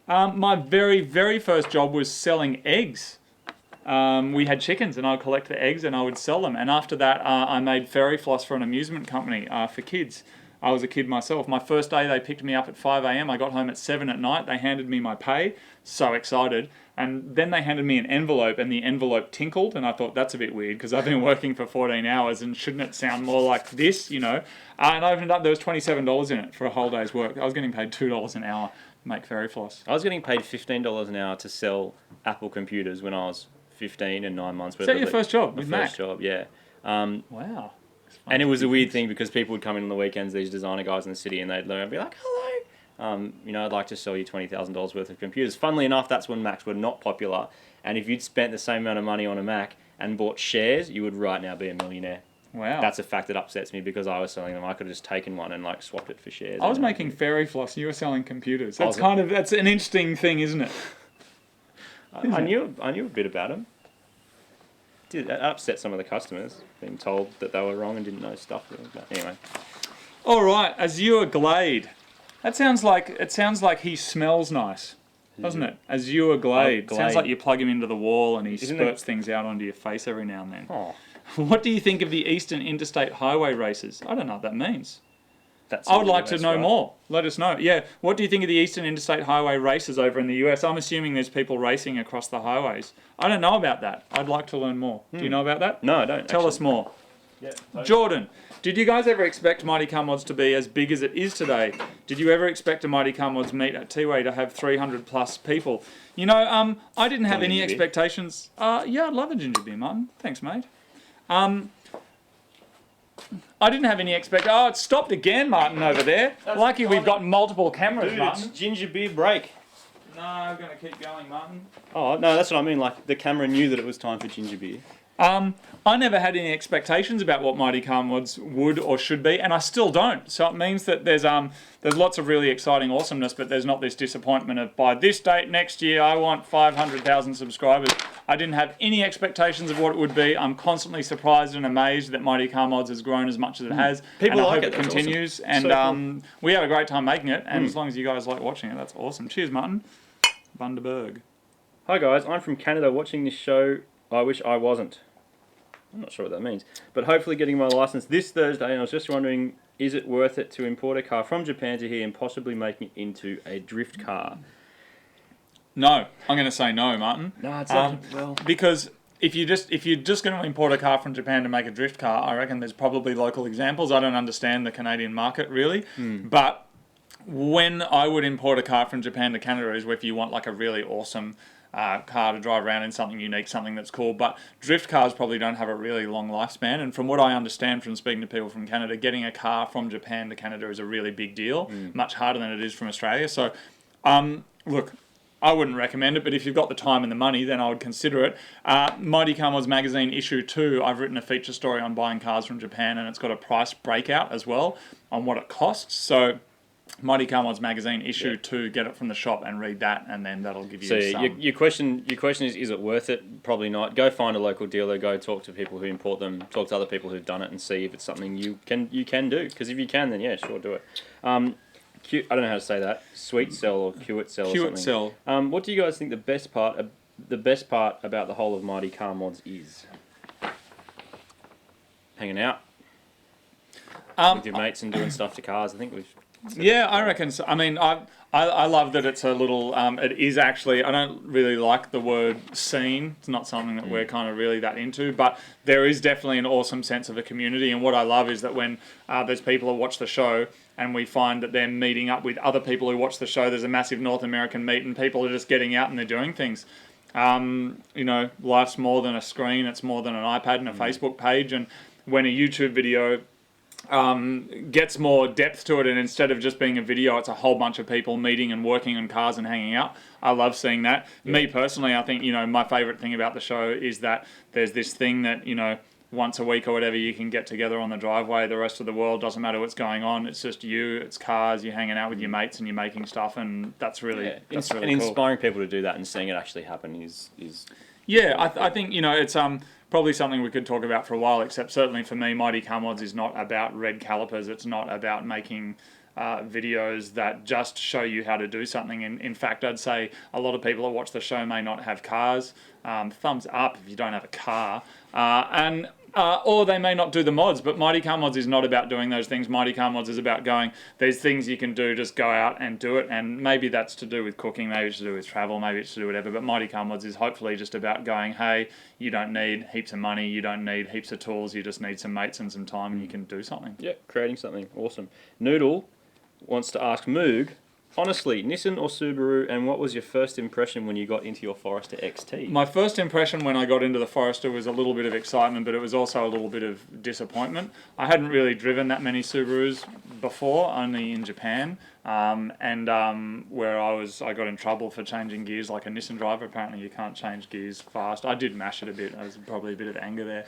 My very, very first job was selling eggs. We had chickens and I would collect the eggs and I would sell them. And after that, I made fairy floss for an amusement company for kids. I was a kid myself. My first day, they picked me up at 5 a.m. I got home at 7 at night. They handed me my pay. So excited. And then they handed me an envelope and the envelope tinkled. And I thought, that's a bit weird because I've been working for 14 hours and shouldn't it sound more like this, And I opened it up, there was $27 in it for a whole day's work. I was getting paid $2 an hour to make fairy floss. I was getting paid $15 an hour to sell Apple computers when I was 15 and 9 months. Is that your first job with Mac? First job, yeah. Wow. And it was a weird thing because people would come in on the weekends, these designer guys in the city, and they'd learn and be like, hello. I'd like to sell you $20,000 worth of computers. Funnily enough, that's when Macs were not popular. And if you'd spent the same amount of money on a Mac and bought shares, you would right now be a millionaire. Wow. That's a fact that upsets me because I was selling them. I could have just taken one and swapped it for shares. I was making fairy floss. You were selling computers. That's an interesting thing, isn't it? I knew a bit about them. It upset some of the customers, being told that they were wrong and didn't know stuff. But anyway. All right, Azure Glade. It sounds like he smells nice, doesn't it? Azure Glade. Glade. Sounds like you plug him into the wall and he spurts things out onto your face every now and then. Oh. What do you think of the Eastern Interstate Highway races? I don't know what that means. I would like to know more. Let us know. Yeah, what do you think of the Eastern Interstate Highway races over in the US? I'm assuming there's people racing across the highways. I don't know about that. I'd like to learn more. Do you know about that? No, I don't. Tell us more. Yeah, totally. Jordan, did you guys ever expect Mighty Car Mods to be as big as it is today? Did you ever expect a Mighty Car Mods meet at T-Way to have 300 plus people? I didn't have any expectations. Yeah, I'd love a ginger beer, Martin. Thanks, mate. I didn't have any Oh, it stopped again, Martin, over there. Lucky we've got multiple cameras, Dude, Martin. it's ginger beer break. No, I'm going to keep going, Martin. Oh, no, that's what I mean. Like, the camera knew that it was time for ginger beer. I never had any expectations about what Mighty Car Mods would or should be, and I still don't. So it means that there's lots of really exciting awesomeness, but there's not this disappointment of by this date next year I want 500,000 subscribers. I didn't have any expectations of what it would be. I'm constantly surprised and amazed that Mighty Car Mods has grown as much as it has. People and like I hope it. it continues. Awesome. And So cool. we had a great time making it, and as long as you guys like watching it, that's awesome. Cheers, Martin. Bundaberg. Hi guys, I'm from Canada watching this show. I wish I wasn't. I'm not sure what that means. But hopefully getting my license this Thursday, and I was just wondering is it worth it to import a car from Japan to here and possibly make it into a drift car? No, I'm going to say no, Martin. No, it's not. Well, because if you're just going to import a car from Japan to make a drift car, I reckon there's probably local examples. I don't understand the Canadian market really, but when I would import a car from Japan to Canada is if you want like a really awesome car to drive around in, something unique, something that's cool. But drift cars probably don't have a really long lifespan. And from what I understand from speaking to people from Canada, getting a car from Japan to Canada is a really big deal, much harder than it is from Australia. So, look, I wouldn't recommend it, but if you've got the time and the money, then I would consider it. Mighty Car Mods Magazine issue 2, I've written a feature story on buying cars from Japan, and it's got a price breakout as well on what it costs. So Mighty Car Mods Magazine issue 2, get it from the shop and read that, and then that'll give you some. Your question is it worth it? Probably not. Go find a local dealer, go talk to people who import them, talk to other people who've done it, and see if it's something you can do. Because if you can, then yeah, sure, do it. I don't know how to say that. Sweet Cell or Cute Cell or something. Cell. What do you guys think the best part about the whole of Mighty Car Mods is? Hanging out with your mates and doing stuff to cars. I think we've. Yeah, I reckon so. I mean, I love that it's a little. It is actually. I don't really like the word scene. It's not something that we're kind of really that into. But there is definitely an awesome sense of a community. And what I love is that when there's people who watch the show, and we find that they're meeting up with other people who watch the show. There's a massive North American meet, and people are just getting out and they're doing things. Life's more than a screen. It's more than an iPad and a Facebook page. And when a YouTube video gets more depth to it, and instead of just being a video, it's a whole bunch of people meeting and working on cars and hanging out. I love seeing that. Yeah. Me personally, I think, my favourite thing about the show is that there's this thing that, once a week or whatever, you can get together on the driveway. The rest of the world doesn't matter what's going on. It's just you, it's cars, you're hanging out with your mates and you're making stuff, and that's really, that's really and cool. Inspiring people to do that and seeing it actually happen is Yeah, I think, it's probably something we could talk about for a while, except certainly for me, Mighty Car Mods is not about red calipers. It's not about making videos that just show you how to do something. In fact, I'd say a lot of people that watch the show may not have cars. Thumbs up if you don't have a car. Or they may not do the mods, but Mighty Car Mods is not about doing those things. Mighty Car Mods is about going, there's things you can do, just go out and do it. And maybe that's to do with cooking, maybe it's to do with travel, maybe it's to do whatever. But Mighty Car Mods is hopefully just about going, hey, you don't need heaps of money, you don't need heaps of tools, you just need some mates and some time, and you can do something. Yeah, creating something. Awesome. Noodle wants to ask Moog, honestly, Nissan or Subaru, and what was your first impression when you got into your Forester XT? My first impression when I got into the Forester was a little bit of excitement, but it was also a little bit of disappointment. I hadn't really driven that many Subarus before, only in Japan, where I got in trouble for changing gears like a Nissan driver. Apparently you can't change gears fast. I did mash it a bit. There was probably a bit of anger there.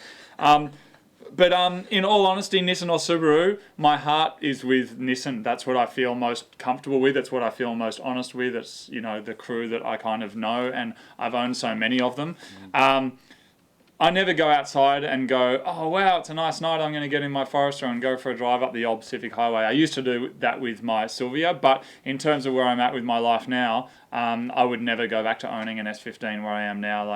But in all honesty, Nissan or Subaru, my heart is with Nissan. That's what I feel most comfortable with. It's what I feel most honest with. It's, the crew that I kind of know, and I've owned so many of them. I never go outside and go, oh, wow, it's a nice night. I'm going to get in my Forester and go for a drive up the old Pacific Highway. I used to do that with my Silvia, but in terms of where I'm at with my life now, I would never go back to owning an S15 where I am now.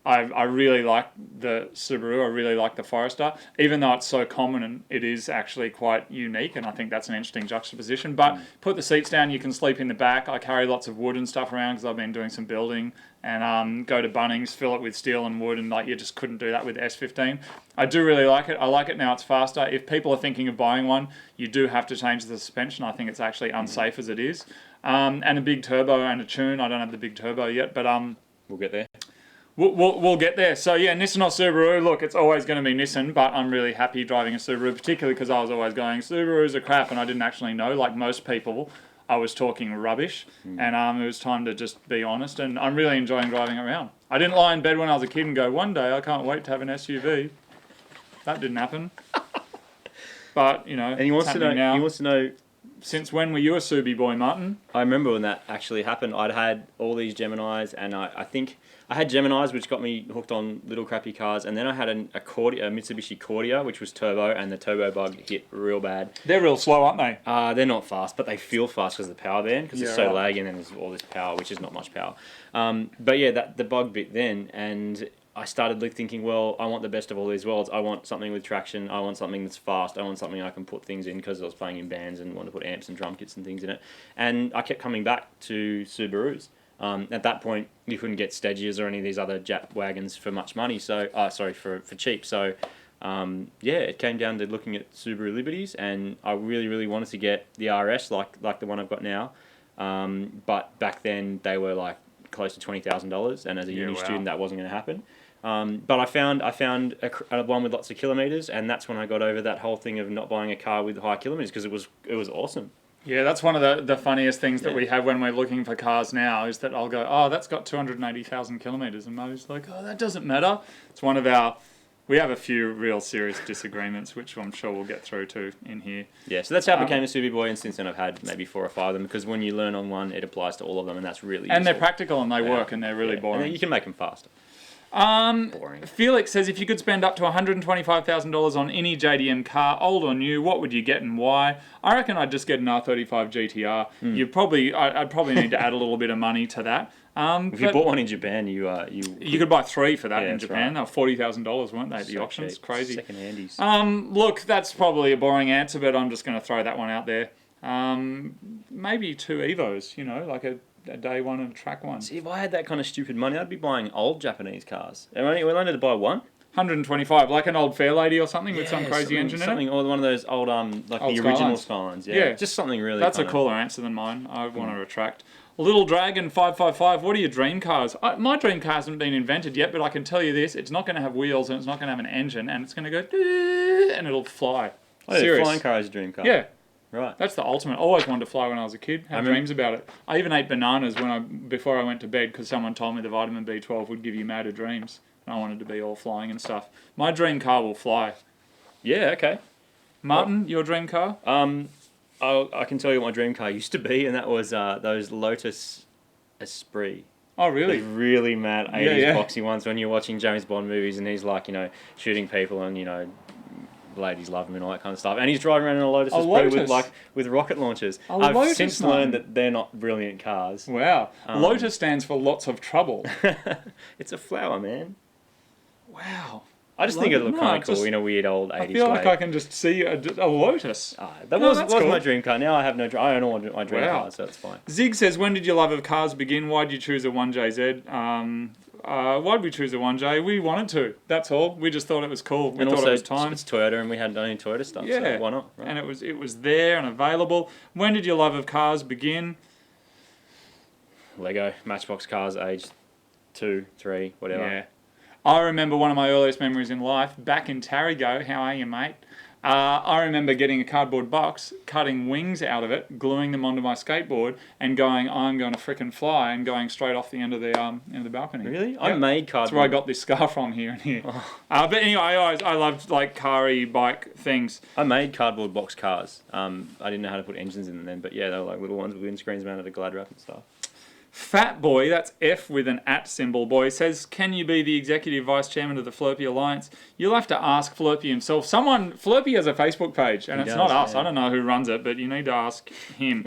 I really like the Subaru, I really like the Forester, even though it's so common and it is actually quite unique, and I think that's an interesting juxtaposition. But put the seats down, you can sleep in the back. I carry lots of wood and stuff around because I've been doing some building, and go to Bunnings, fill it with steel and wood, and you just couldn't do that with S15. I do really like it. I like it now it's faster. If people are thinking of buying one, you do have to change the suspension. I think it's actually unsafe as it is. And a big turbo and a tune. I don't have the big turbo yet, but we'll get there. We'll get there. So yeah, Nissan or Subaru, look, it's always going to be Nissan, but I'm really happy driving a Subaru, particularly because I was always going, Subarus are crap, and I didn't actually know, like most people, I was talking rubbish, and it was time to just be honest, and I'm really enjoying driving around. I didn't lie in bed when I was a kid and go, one day I can't wait to have an SUV. That didn't happen. But, and he wants to know now. He wants to know, since when were you a Subi boy, Martin? I remember when that actually happened. I'd had all these Geminis, and I think I had Geminis, which got me hooked on little crappy cars, and then I had a Mitsubishi Cordia, which was turbo, and the turbo bug hit real bad. They're real slow, aren't they? They're not fast, but they feel fast because of the power band, because it's so laggy, and then there's all this power, which is not much power. But yeah, the bug bit then, and I started thinking, well, I want the best of all these worlds. I want something with traction. I want something that's fast. I want something I can put things in, because I was playing in bands and wanted to put amps and drum kits and things in it. And I kept coming back to Subarus. At that point, you couldn't get Stedgias or any of these other Jap wagons for much money. So, for cheap. So, it came down to looking at Subaru Liberties, and I really, really wanted to get the RS like the one I've got now. But back then they were like close to $20,000, and as a uni student, that wasn't going to happen. But I found a one with lots of kilometers, and that's when I got over that whole thing of not buying a car with high kilometers, because it was awesome. Yeah, that's one of the funniest things that we have when we're looking for cars now, is that I'll go, oh, that's got 280,000 kilometers, and Mo's like, oh, that doesn't matter. It's one of our... We have a few real serious disagreements, which I'm sure we'll get through to in here. Yeah, so that's how I became a Subi boy, and since then I've had maybe 4 or 5 of them, because when you learn on one, it applies to all of them, and that's really useful. And they're practical, and they work, and they're really boring. And you can make them faster. Boring. Felix says, if you could spend up to $125,000 on any JDM car, old or new, what would you get and why? I reckon I'd just get an R35 GTR. I'd probably need to add a little bit of money to that. If you bought one in Japan, you could buy 3 for that in Japan. Right. They were $40,000, weren't they? The auctions, cheap. crazy. Second handies. Look, that's probably a boring answer, but I'm just going to throw that one out there. Maybe 2 Evos, like a day one and a track one. See, if I had that kind of stupid money, I'd be buying old Japanese cars. We only had to buy one. 125, like an old Fairlady or something with some crazy engine in it? Or one of those old, old the original Skylines. Yeah, just something really... That's a cooler answer than mine. I want to retract. Little Dragon 555, what are your dream cars? My dream car hasn't been invented yet, but I can tell you this, it's not going to have wheels, and it's not going to have an engine, and it's going to go... and it'll fly. Oh, yeah, flying car is a dream car. Yeah. Right. That's the ultimate. Always wanted to fly when I was a kid. Had dreams about it. I even ate bananas before I went to bed, because someone told me the vitamin B12 would give you madder dreams. And I wanted to be all flying and stuff. My dream car will fly. Yeah, okay. Martin, your dream car? I can tell you what my dream car used to be, and that was those Lotus Esprit. Oh, really? Those really mad 80s boxy ones when you're watching James Bond movies, and he's like, shooting people, and, ladies love him and all that kind of stuff. And he's driving around in a Lotus Esprit with rocket launchers. I've since learned that they're not brilliant cars. Wow. Lotus stands for lots of trouble. It's a flower, man. Wow. I just think it looked kind of cool in a weird old 80s way. I feel like I can just see a Lotus. That was cool. My dream car. Now I have no dream. I don't know my dream car, so that's fine. Zig says, when did your love of cars begin? Why did you choose a 1JZ? Why did we choose a 1J? We wanted to. That's all. We just thought it was cool. We thought it was time. It's Toyota, and we had only Toyota stuff, so why not? Right? And it was there and available. When did your love of cars begin? Lego, Matchbox cars, age 2, 3, whatever. Yeah. I remember one of my earliest memories in life, back in Tarrago. How are you, mate? I remember getting a cardboard box, cutting wings out of it, gluing them onto my skateboard, and going, I'm going to frickin' fly, and going straight off the end of the balcony. Really? Yep. I made cardboard. That's where I got this scar from here and here. Oh. But anyway, I loved like car-y bike things. I made cardboard box cars. I didn't know how to put engines in them then, but yeah, they were like little ones with windscreens mounted to Glad wrap and stuff. Fat Boy, that's F with an @ symbol, boy, says, can you be the executive vice chairman of the Flurpy Alliance? You'll have to ask Flurpy himself. Flurpy has a Facebook page, and it's not us. Yeah. I don't know who runs it, but you need to ask him.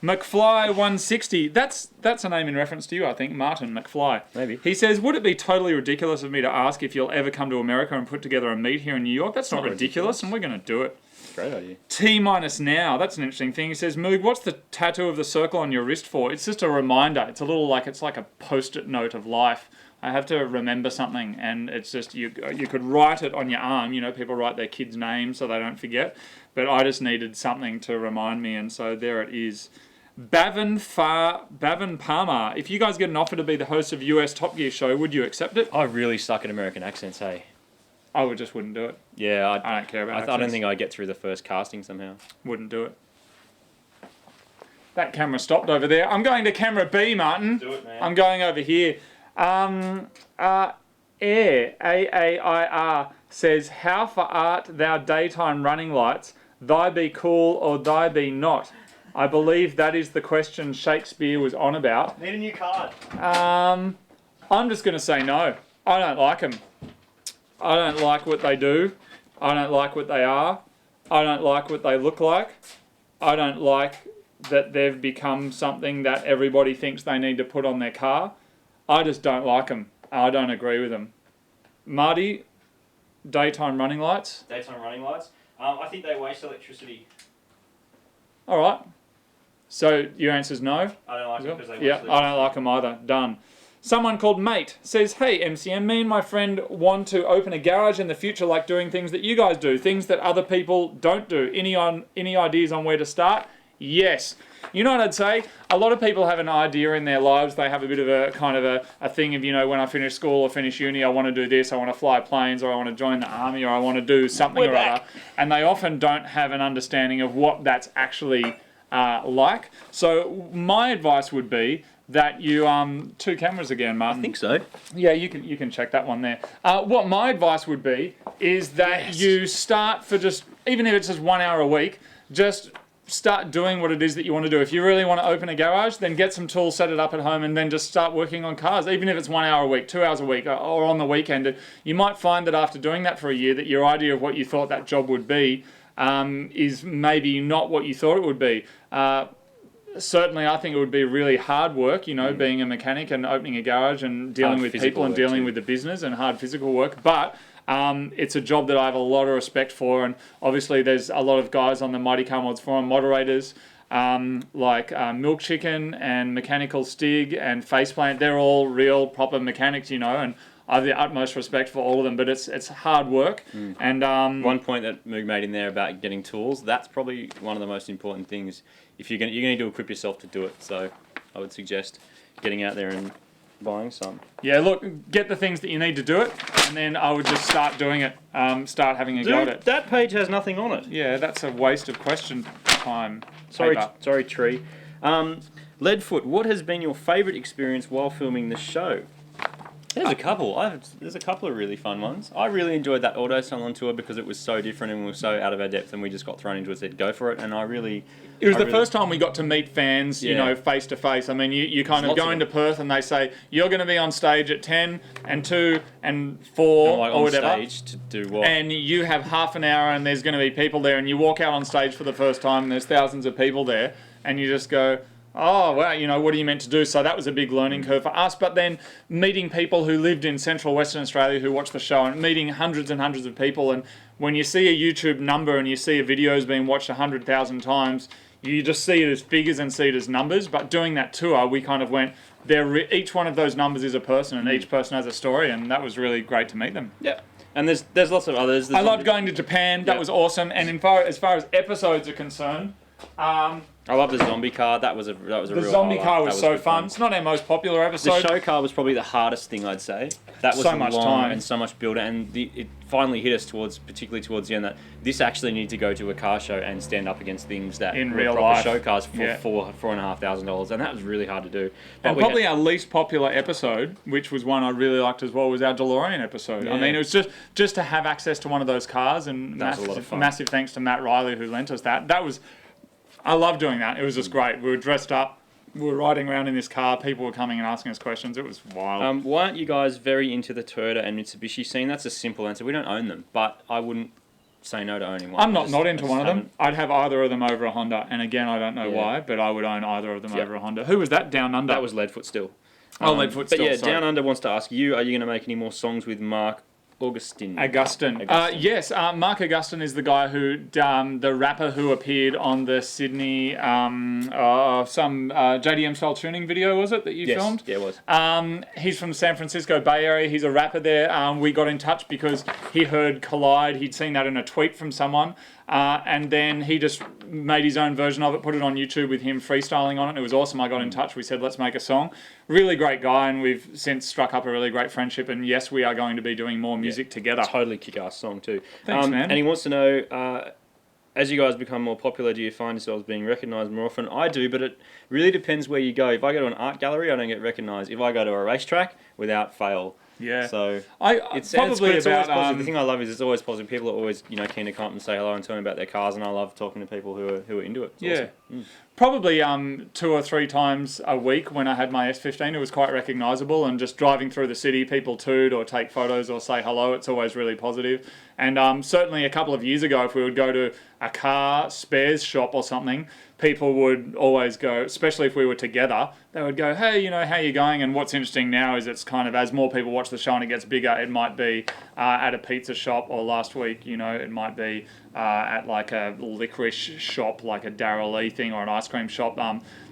McFly160, that's a name in reference to you, I think, Martin McFly. Maybe. He says, would it be totally ridiculous of me to ask if you'll ever come to America and put together a meet here in New York? That's not ridiculous, and we're going to do it. Great idea. T- now, that's an interesting thing. He says, Moog, what's the tattoo of the circle on your wrist for? It's just a reminder. It's a little it's like a post-it note of life. I have to remember something, and it's just, you could write it on your arm. People write their kids' names so they don't forget. But I just needed something to remind me, and so there it is. Bavin Palmer, if you guys get an offer to be the host of US Top Gear show, would you accept it? I really suck at American accents, hey. I just wouldn't do it. Yeah, I don't care about accents. I don't think I'd get through the first casting somehow. Wouldn't do it. That camera stopped over there. I'm going to camera B, Martin. Do it, man. I'm going over here. Air, AAIR, says, how for art thou daytime running lights, thy be cool or thy be not? I believe that is the question Shakespeare was on about. Need a new card. I'm just going to say no. I don't like them. I don't like what they do. I don't like what they are. I don't like what they look like. I don't like that they've become something that everybody thinks they need to put on their car. I just don't like them. I don't agree with them. Marty, daytime running lights. Daytime running lights. I think they waste electricity. All right. So your answer's no? I don't like them because they waste Yeah, electricity. I don't like them either. Done. Someone called Mate says, hey, MCM, me and my friend want to open a garage in the future like doing things that you guys do, things that other people don't do. Any ideas on where to start? Yes. You know what I'd say? A lot of people have an idea in their lives. They have a bit of a kind of a thing of, when I finish school or finish uni, I want to do this, I want to fly planes, or I want to join the army, or I want to do something or other. And they often don't have an understanding of what that's actually like. So my advice would be that you two cameras again, Martin. I think so. Yeah, you can check that one there. What my advice would be is that you start for just, even if it's just 1 hour a week, just start doing what it is that you want to do. If you really want to open a garage, then get some tools, set it up at home, and then just start working on cars. Even if it's 1 hour a week, 2 hours a week, or on the weekend, you might find that after doing that for a year, that your idea of what you thought that job would be is maybe not what you thought it would be. Certainly, I think it would be really hard work, being a mechanic and opening a garage and dealing with people and dealing with the business, and hard physical work. But it's a job that I have a lot of respect for, and obviously there's a lot of guys on the Mighty Car Mods forum, moderators like Milk Chicken and Mechanical Stig and Faceplant. They're all real proper mechanics, and I have the utmost respect for all of them, but it's hard work. And one point that Moog made in there about getting tools, that's probably one of the most important things. If you're going to equip yourself to do it, so I would suggest getting out there and buying some. Yeah, look, get the things that you need to do it, and then I would just start doing it. Start having a go at it. That page has nothing on it. Yeah, that's a waste of question time. Sorry, Tree. Leadfoot, what has been your favourite experience while filming the show? There's a couple. There's a couple of really fun ones. I really enjoyed that auto salon tour because it was so different and we were so out of our depth, and we just got thrown into it, said go for it, and it was the first time we got to meet fans, face to face. I mean, you kind of go into Perth and they say you're going to be on stage at 10 and 2 and 4 or whatever. On stage to do what? And you have half an hour and there's going to be people there, and you walk out on stage for the first time and there's thousands of people there, and you just go, oh, wow, what are you meant to do? So that was a big learning curve for us. But then meeting people who lived in central Western Australia who watched the show, and meeting hundreds and hundreds of people. And when you see a YouTube number and you see a video's been watched 100,000 times, you just see it as figures and see it as numbers. But doing that tour, we kind of went, each one of those numbers is a person, and each person has a story, and that was really great to meet them. Yeah. And there's lots of others. I loved going to Japan. That was awesome. And as far as episodes are concerned, I love the zombie car. That was a real The zombie highlight. car was so fun. It's not our most popular episode. The show car was probably the hardest thing, I'd say. That was so much long time and so much build, and it finally hit us particularly towards the end, that this actually needed to go to a car show and stand up against things that in were real proper life show cars for $4,500, and that was really hard to do. But and probably our least popular episode, which was one I really liked as well, was our DeLorean episode. Yeah. I mean, it was just to have access to one of those cars, and that was a lot of fun. Massive thanks to Matt Riley who lent us that. I love doing that. It was just great. We were dressed up. We were riding around in this car. People were coming and asking us questions. It was wild. Why aren't you guys very into the Toyota and Mitsubishi scene? That's a simple answer. We don't own them, but I wouldn't say no to owning one. I'm not into one of them. I'd have either of them over a Honda. And again, I don't know why, but I would own either of them over a Honda. Who was that? Down Under? That was Leadfoot still. Leadfoot still, But yeah, sorry. Down Under wants to ask you, are you going to make any more songs with Mark Augustin? Yes, Mark Augustin is the guy who, the rapper who appeared on the Sydney, JDM style tuning video, was it, that you filmed? Yeah, it was. He's from the San Francisco Bay Area. He's a rapper there. We got in touch because he heard Collide. He'd seen that in a tweet from someone. And then he just made his own version of it, put it on YouTube with him freestyling on it. It was awesome. I got in touch. We said, let's make a song. Really great guy, and we've since struck up a really great friendship. And yes, we are going to be doing more music together. Totally kick-ass song too. Thanks, man. And he wants to know, as you guys become more popular, do you find yourselves being recognised more often? I do, but it really depends where you go. If I go to an art gallery, I don't get recognised. If I go to a racetrack, without fail. Yeah. So it's probably always about positive. The thing I love is it's always positive. People are always keen to come up and say hello and tell me about their cars, and I love talking to people who are into it. It's awesome. Probably 2 or 3 times a week when I had my S15, it was quite recognisable, and just driving through the city, people toot or take photos or say hello. It's always really positive. And certainly a couple of years ago, if we would go to a car spares shop or something, people would always go, especially if we were together, they would go, hey, how you going? And what's interesting now is it's kind of, as more people watch the show and it gets bigger, it might be at a pizza shop, or last week, it might be at like a licorice shop, like a Darrell Lee thing, or an ice cream shop.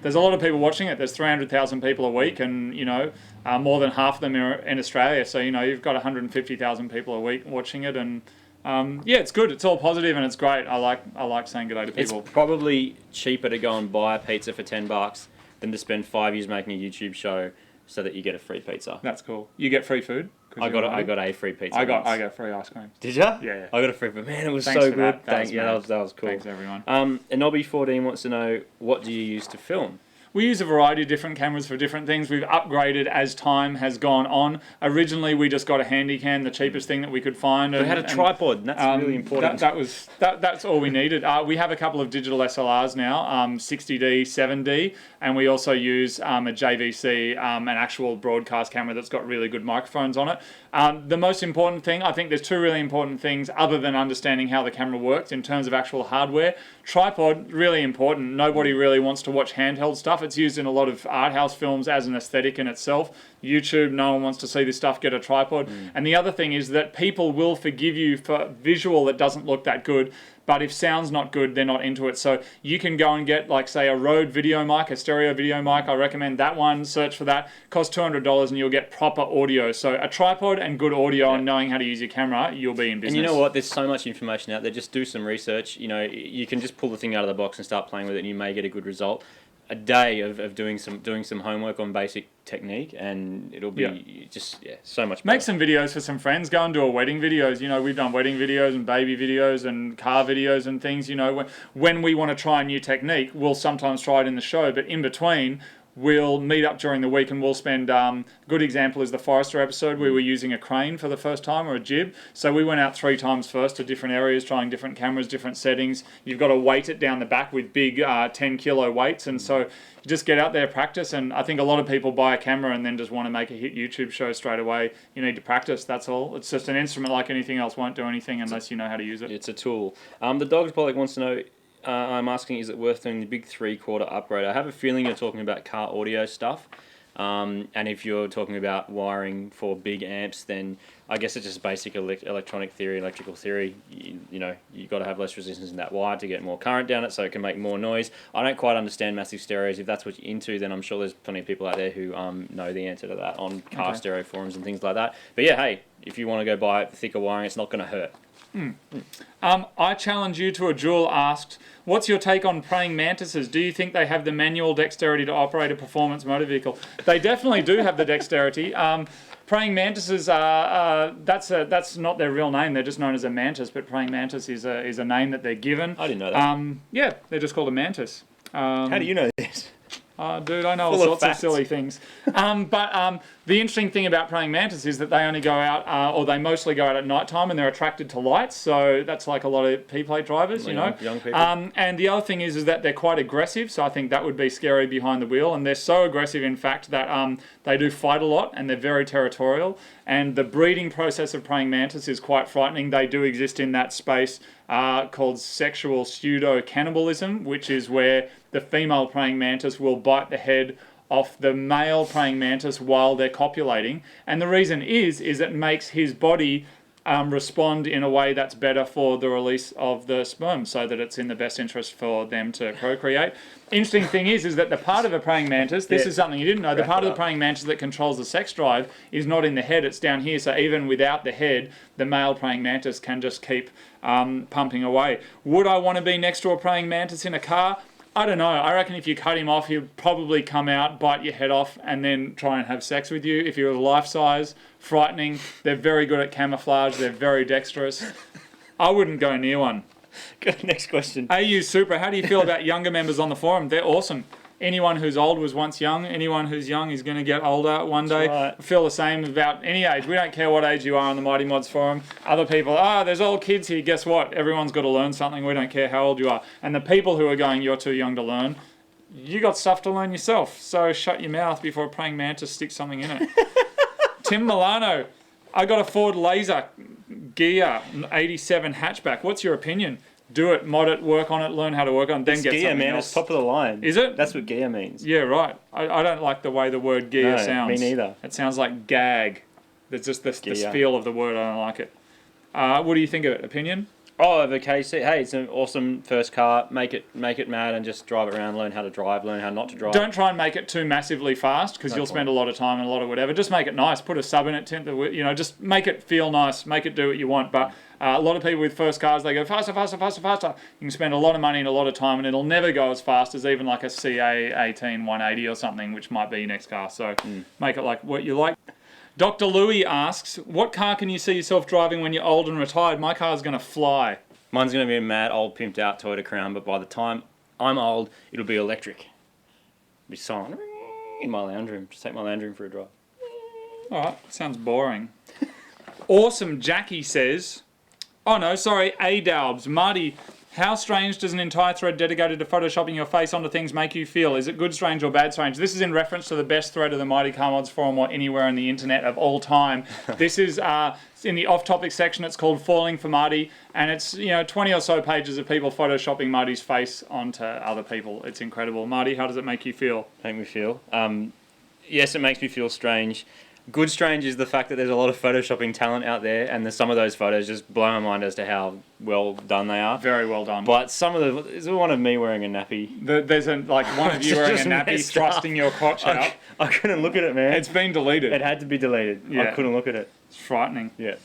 There's a lot of people watching it. There's 300,000 people a week, and more than half of them are in Australia. So you've got 150,000 people a week watching it, and it's good. It's all positive and it's great. I like saying good day to people. It's probably cheaper to go and buy a pizza for $10 than to spend 5 years making a YouTube show so that you get a free pizza. That's cool. You get free food? I got a free pizza. I got free ice cream. Did you? Yeah. I got a free, but man, it was Thanks so for good. That was cool. Thanks everyone. Nobby14 wants to know, what do you use to film? We use a variety of different cameras for different things. We've upgraded as time has gone on. Originally, we just got a Handycam, the cheapest thing that we could find. We had a tripod, and that's really important. That's all we needed. We have a couple of digital SLRs now, 60D, 7D, and we also use a JVC, an actual broadcast camera that's got really good microphones on it. The most important thing, I think there's two really important things other than understanding how the camera works in terms of actual hardware. Tripod, really important. Nobody really wants to watch handheld stuff. It's used in a lot of art house films as an aesthetic in itself. YouTube, no one wants to see this stuff, get a tripod. And the other thing is that people will forgive you for visual that doesn't look that good, but if sound's not good, they're not into it. So you can go and get, like, say, a Rode video mic, a stereo video mic. I recommend that one. Search for that. Costs $200 and you'll get proper audio. So a tripod and good audio and knowing how to use your camera, you'll be in business. And you know what? There's so much information out there. Just do some research. You can just pull the thing out of the box and start playing with it, and you may get a good result. A day of doing some homework on basic technique, and it'll be so much better. Make some videos for some friends. Go and do a wedding videos. We've done wedding videos and baby videos and car videos and things. When we want to try a new technique, we'll sometimes try it in the show, but in between, we'll meet up during the week and we'll spend, good example is the Forester episode. We were using a crane for the first time, or a jib. So we went out 3 times first to different areas, trying different cameras, different settings. You've got to weight it down the back with big 10 kilo weights. And so you just get out there, practice. And I think a lot of people buy a camera and then just want to make a hit YouTube show straight away. You need to practice, that's all. It's just an instrument like anything else, won't do anything unless you know how to use it. It's a tool. The Dogs Bollock wants to know, I'm asking, is it worth doing the big 3/4 upgrade? I have a feeling you're talking about car audio stuff. And if you're talking about wiring for big amps, then I guess it's just basic electrical theory. You've got to have less resistance in that wire to get more current down it, so it can make more noise. I don't quite understand massive stereos. If that's what you're into, then I'm sure there's plenty of people out there who know the answer to that on car stereo forums and things like that. But yeah, hey, if you want to go buy thicker wiring, it's not going to hurt. I challenge you to a duel asked, what's your take on praying mantises? Do you think they have the manual dexterity to operate a performance motor vehicle? They definitely do have the dexterity. Praying mantises, that's not their real name. They're just known as a mantis, but praying mantis is a name that they're given. I didn't know that. They're just called a mantis. How do you know this? Dude, I know all sorts of silly things. But the interesting thing about praying mantis is that they only go out, or they mostly go out at night time, and they're attracted to lights. So that's like a lot of P-plate drivers, Young people. And the other thing is that they're quite aggressive. So I think that would be scary behind the wheel. And they're so aggressive, in fact, that they do fight a lot, and they're very territorial. And the breeding process of praying mantis is quite frightening. They do exist in that space called sexual pseudo-cannibalism, which is where the female praying mantis will bite the head off the male praying mantis while they're copulating. And the reason is it makes his body respond in a way that's better for the release of the sperm, so that it's in the best interest for them to procreate. Interesting thing is that the part of a praying mantis, this is something you didn't know, the part of the praying mantis that controls the sex drive is not in the head, it's down here. So even without the head, the male praying mantis can just keep pumping away. Would I want to be next to a praying mantis in a car? I don't know. I reckon if you cut him off, he'll probably come out, bite your head off, and then try and have sex with you. If he was life size, frightening. They're very good at camouflage. They're very dexterous. I wouldn't go near one. Good, next question. AU Super, how do you feel about younger members on the forum? They're awesome. Anyone who's old was once young. Anyone who's young is going to get older one day. Right. I feel the same about any age. We don't care what age you are on the Mighty Mods forum. Other people, there's old kids here. Guess what? Everyone's got to learn something. We don't care how old you are. And the people who are going, you're too young to learn, you got stuff to learn yourself. So shut your mouth before a praying mantis sticks something in it. Tim Milano, I got a Ford Laser Gear 87 hatchback. What's your opinion? Do it, mod it, work on it, learn how to work on it, then It's get gear, something man. else. It's top of the line. Is it? That's what gear means. Yeah, right. I don't like the way the word gear No, sounds. me neither. It sounds like gag. There's just this Gear. feel of the word. I don't like it. What do you think of it? Opinion? Oh, okay. So, hey, it's an awesome first car. Make it mad and just drive it around. Learn how to drive. Learn how not to drive. Don't try and make it too massively fast because No you'll point. spend a lot of time and a lot of whatever. Just make it nice. Put a sub in it. Just make it feel nice. Make it do what you want. But a lot of people with first cars, they go faster, faster, faster, faster. You can spend a lot of money and a lot of time, and it'll never go as fast as even like a CA18 180 or something, which might be your next car. So make it like what you like. Dr. Louis asks, what car can you see yourself driving when you're old and retired? My car's going to fly. Mine's going to be a mad, old, pimped out Toyota Crown, but by the time I'm old, it'll be electric. It'll be silent in my lounge room. Just take my lounge room for a drive. All right, sounds boring. Awesome Jackie says, oh no, sorry, A-Dalbs. Marty, how strange does an entire thread dedicated to photoshopping your face onto things make you feel? Is it good strange or bad strange? This is in reference to the best thread of the Mighty Car Mods forum or anywhere on the internet of all time. This is in the off-topic section. It's called Falling for Marty, and it's 20 or so pages of people photoshopping Marty's face onto other people. It's incredible. Marty, how does it make you feel? Make me feel? Yes, it makes me feel strange. Good strange is the fact that there's a lot of photoshopping talent out there, and some of those photos just blow my mind as to how well done they are. Very well done. But there's one of me wearing a nappy. There's one of you wearing a nappy thrusting your crotch out. I couldn't look at it, man. It's been deleted. It had to be deleted. Yeah. I couldn't look at it. It's frightening. Yeah.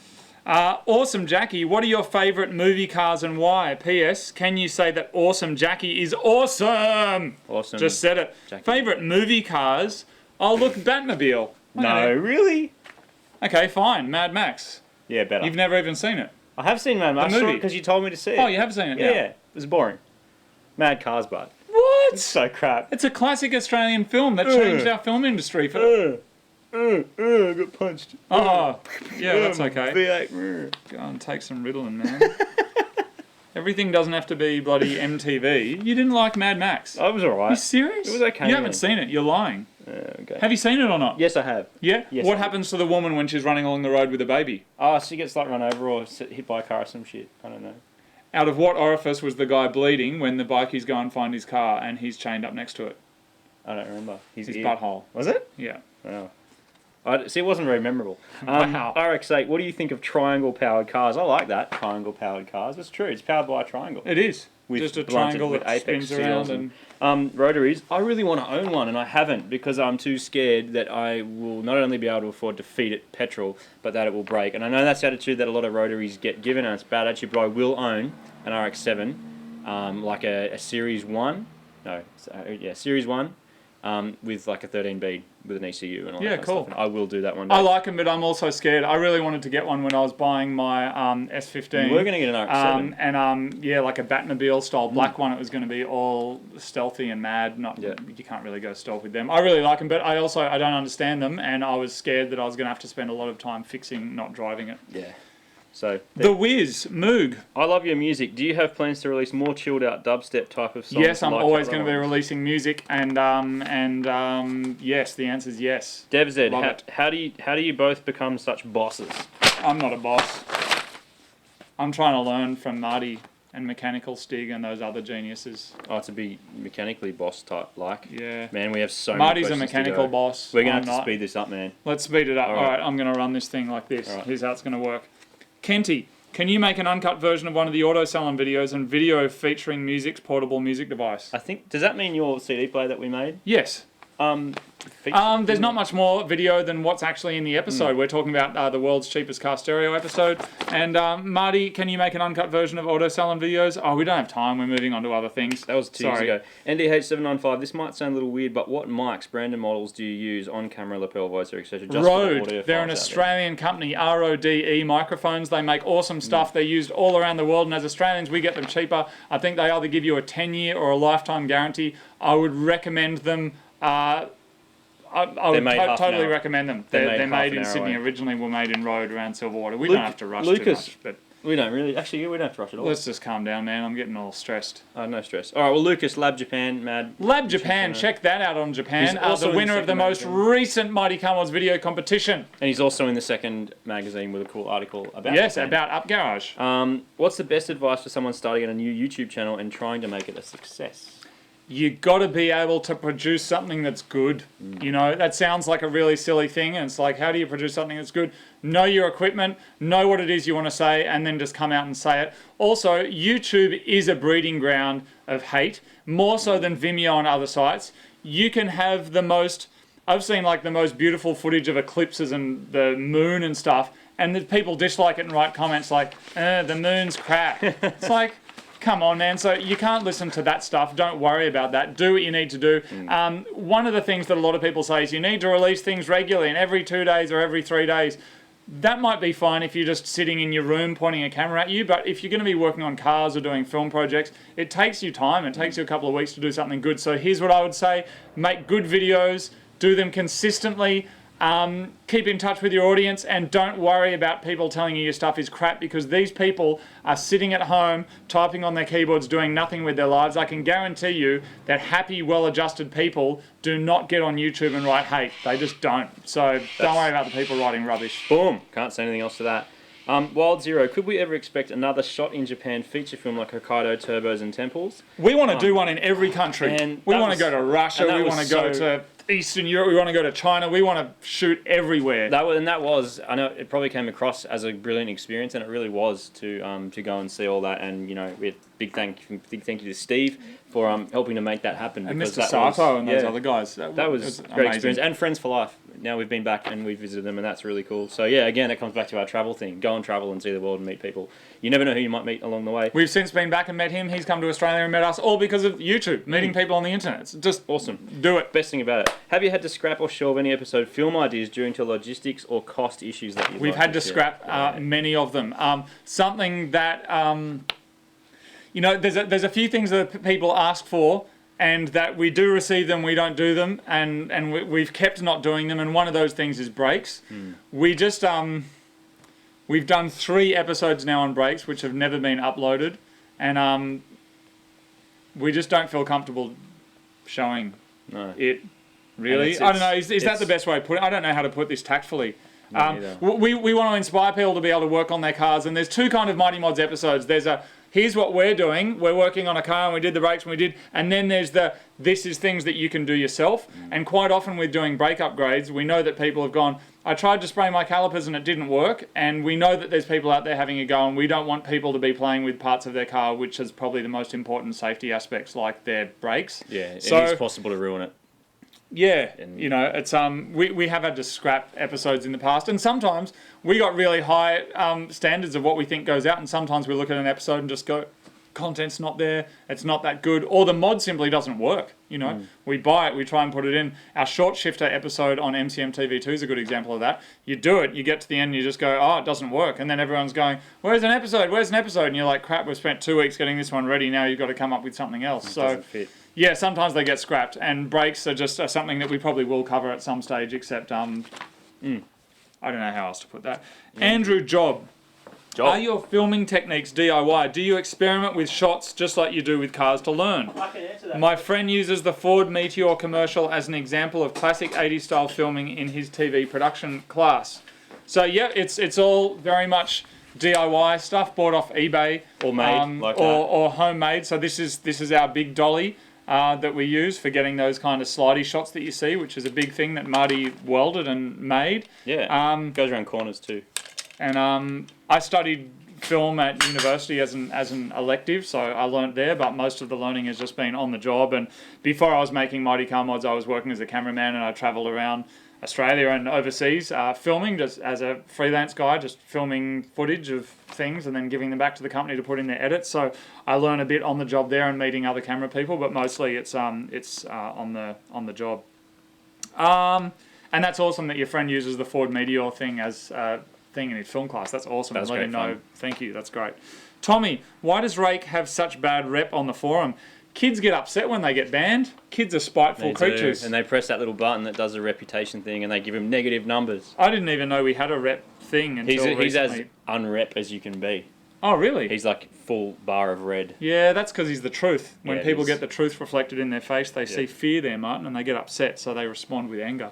Awesome Jackie, what are your favourite movie cars and why? P.S. Can you say that Awesome Jackie is awesome? Awesome. Just said it. Jackie. Favourite movie cars? Oh, look, Batmobile. No, Okay. really? Okay, fine. Mad Max. Yeah, better. You've never even seen it. I have seen Mad Max. The movie. Because you told me to see it. Oh, you have seen it? Yeah, it was boring. Mad cars, bud. What? It's so crap. It's a classic Australian film that changed our film industry. I got punched. Oh, yeah, that's okay. V8. Go and take some Ritalin, man. Everything doesn't have to be bloody MTV. You didn't like Mad Max. I was alright. You serious? It was okay, You man. haven't seen it. You're lying. Okay. Have you seen it or not? Yes, I have. Yeah? Yes, What I happens to the woman when she's running along the road with a baby? Oh, she gets like run over or hit by a car or some shit. I don't know. Out of what orifice was the guy bleeding when the bikies go and find his car and he's chained up next to it? I don't remember. His ear. butthole. Was it? Yeah. Oh. See, it wasn't very memorable. Wow. RX-8, what do you think of triangle-powered cars? I like that, triangle-powered cars. It's true, it's powered by a triangle. It is. With Just a blunted- triangle with that apex spins around seals and... rotaries. I really want to own one, and I haven't because I'm too scared that I will not only be able to afford to feed it petrol, but that it will break. And I know that's the attitude that a lot of rotaries get given, and it's bad attitude, but I will own an RX-7, like a Series 1. No, Series 1. With like a 13 bead with an ECU and all that kind of stuff. And I will do that one day. I like them, but I'm also scared. I really wanted to get one when I was buying my S15. We're going to get an RX-7. Like a Batmobile style black one. It was going to be all stealthy and mad. You can't really go stealth with them. I really like them, but I don't understand them, and I was scared that I was going to have to spend a lot of time fixing, not driving it. Yeah. So The Wiz, Moog. I love your music. Do you have plans to release more chilled out dubstep type of songs? Yes, I'm always going to be releasing music, and yes, the answer is yes. DevZ, how do you both become such bosses? I'm not a boss. I'm trying to learn from Marty and Mechanical Stig and those other geniuses. Oh, to be mechanically boss type like? Yeah. Man, we have so Marty's many a questions mechanical to go. boss. We're going I'm to have not. to speed this up, man. Let's speed it up. All All right. right, I'm going to run this thing like this. All right. Here's how it's going to work. Kenty, can you make an uncut version of one of the Auto Salon videos and video featuring music's portable music device? I think, does that mean your CD player that we made? Yes. There's not much more video than what's actually in the episode. We're talking about the world's cheapest car stereo episode. And Marty, can you make an uncut version of Auto Salon videos? Oh, we don't have time. We're moving on to other things. That was 2 years ago. NDH795, this might sound a little weird, but what mics, brand and models do you use on camera, lapel, voicer, etc.? Rode. They're an Australian company, RODE microphones. They make awesome stuff. They're used all around the world, and as Australians, we get them cheaper. I think they either give you a 10-year or a lifetime guarantee. I would recommend them. I would recommend them. They're made in Sydney. Originally were made in Rode around Silverwater. We don't have to rush too much. But We don't really. Actually, we don't have to rush at all. Let's just calm down, man. I'm getting all stressed. No stress. All right, well, Lucas, Lab Japan, mad. Lab Japan, check that out on Japan. The winner of the most recent Mighty Car Mods video competition. And he's also in the second magazine with a cool article about Japan. About Up Garage. What's the best advice for someone starting a new YouTube channel and trying to make it a success? You got to be able to produce something that's good. You know, that sounds like a really silly thing, and it's like, how do you produce something that's good? Know your equipment, know what it is you want to say, and then just come out and say it. Also, YouTube is a breeding ground of hate, more so than Vimeo and other sites. You can have I've seen like the most beautiful footage of eclipses and the moon and stuff, and the people dislike it and write comments like, the moon's crap. It's like, come on, man. So you can't listen to that stuff. Don't worry about that. Do what you need to do. One of the things that a lot of people say is you need to release things regularly and every 2 days or every 3 days. That might be fine if you're just sitting in your room pointing a camera at you, but if you're going to be working on cars or doing film projects, it takes you time. It takes you a couple of weeks to do something good. So here's what I would say. Make good videos. Do them consistently. Keep in touch with your audience, and don't worry about people telling you your stuff is crap, because these people are sitting at home typing on their keyboards doing nothing with their lives. I can guarantee you that happy, well-adjusted people do not get on YouTube and write hate. They just don't. So don't worry about the people writing rubbish. Boom. Can't say anything else to that. Wild Zero, could we ever expect another shot in Japan feature film like Hokkaido, Turbos and Temples? We want to do one in every country. We want to go to Russia, we want to go to Eastern Europe, we want to go to China, we want to shoot everywhere. I know it probably came across as a brilliant experience, and it really was to go and see all that. And you know, we had big thank you to Steve for helping to make that happen. And Mr. Sato and those other guys. That was a great experience, and friends for life. Now we've been back and we've visited them, and that's really cool. So yeah, again, it comes back to our travel thing. Go and travel and see the world and meet people. You never know who you might meet along the way. We've since been back and met him. He's come to Australia and met us, all because of YouTube, meeting people on the internet. It's just awesome. Do it. Best thing about it. Have you had to scrap or shelve any episode film ideas due to logistics or cost issues that we've had to scrap many of them. Something that there's a few things that people ask for, and that we do receive them, we don't do them, and we've kept not doing them. And one of those things is brakes. We just we've done 3 episodes now on brakes, which have never been uploaded, and we just don't feel comfortable showing it. Really, I don't know. Is that the best way to put it? I don't know how to put this tactfully. We want to inspire people to be able to work on their cars, and there's 2 kind of Mighty Mods episodes. There's here's what we're doing. We're working on a car and we did the brakes and we did. And then there's this is things that you can do yourself. And quite often with doing brake upgrades, we know that people have gone, I tried to spray my calipers and it didn't work. And we know that there's people out there having a go, and we don't want people to be playing with parts of their car, which is probably the most important safety aspects, like their brakes. Yeah, it is possible to ruin it. Yeah, it's we have had to scrap episodes in the past, and sometimes we got really high standards of what we think goes out, and sometimes we look at an episode and just go, content's not there, it's not that good, or the mod simply doesn't work. We buy it, we try and put it in. Our short shifter episode on MCM TV2 is a good example of that. You do it, you get to the end, and you just go, oh, it doesn't work, and then everyone's going, where's an episode? And you're like, crap, we've spent 2 weeks getting this one ready. Now you've got to come up with something else. It doesn't fit. Yeah, sometimes they get scrapped, and brakes are just something that we probably will cover at some stage, except, I don't know how else to put that. Andrew Job. Are your filming techniques DIY? Do you experiment with shots just like you do with cars to learn? I can answer that. My friend uses the Ford Meteor commercial as an example of classic 80s style filming in his TV production class. So yeah, it's all very much DIY stuff, bought off eBay or made or homemade. So this is our big dolly that we use for getting those kind of slidey shots that you see, which is a big thing that Marty welded and made. Yeah, goes around corners too. And I studied film at university as an elective, so I learnt there, but most of the learning has just been on the job. And before I was making Mighty Car Mods, I was working as a cameraman, and I travelled around Australia and overseas filming just as a freelance guy, just filming footage of things and then giving them back to the company to put in their edits. So I learn a bit on the job there and meeting other camera people, but mostly it's on the job. And that's awesome that your friend uses the Ford Meteor thing as thing in his film class. That's awesome. That's Let him know. fun. Thank you. That's great. Tommy, why does Rake have such bad rep on the forum? Kids get upset when they get banned. Kids are spiteful creatures. And they press that little button that does the reputation thing, and they give him negative numbers. I didn't even know we had a rep thing until recently. He's as unrep as you can be. Oh, really? He's like full bar of red. Yeah, that's because he's the truth. When Yeah, people it is. get the truth reflected in their face, they see fear there, Martin, and they get upset, so they respond with anger.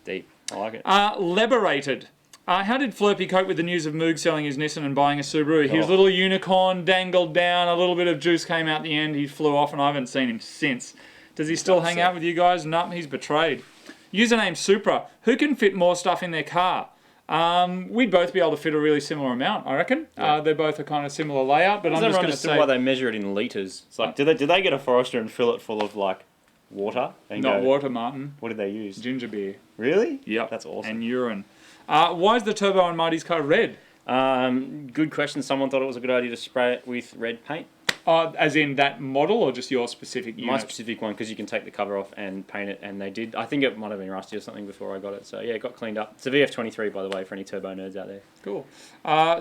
Deep. I like it. Liberated. How did Flurpy cope with the news of Moog selling his Nissan and buying a Subaru? His Oh. little unicorn dangled down, a little bit of juice came out the end, he flew off, and I haven't seen him since. Does he still hang out with you guys? No, he's betrayed. Username Supra. Who can fit more stuff in their car? We'd both be able to fit a really similar amount, I reckon. Yeah. They're both a kind of similar layout, but I'm just going to say... why they measure it in litres. It's like, did they get a Forester and fill it full of, like, water? And Not water, Martin. What did they use? Ginger beer. Really? Yep. That's awesome. And urine. Why is the turbo on Marty's car red? Good question. Someone thought it was a good idea to spray it with red paint. As in that model or just your specific unit? My specific one, because you can take the cover off and paint it, and they did. I think it might have been rusty or something before I got it. So yeah, it got cleaned up. It's a VF23, by the way, for any turbo nerds out there. Cool.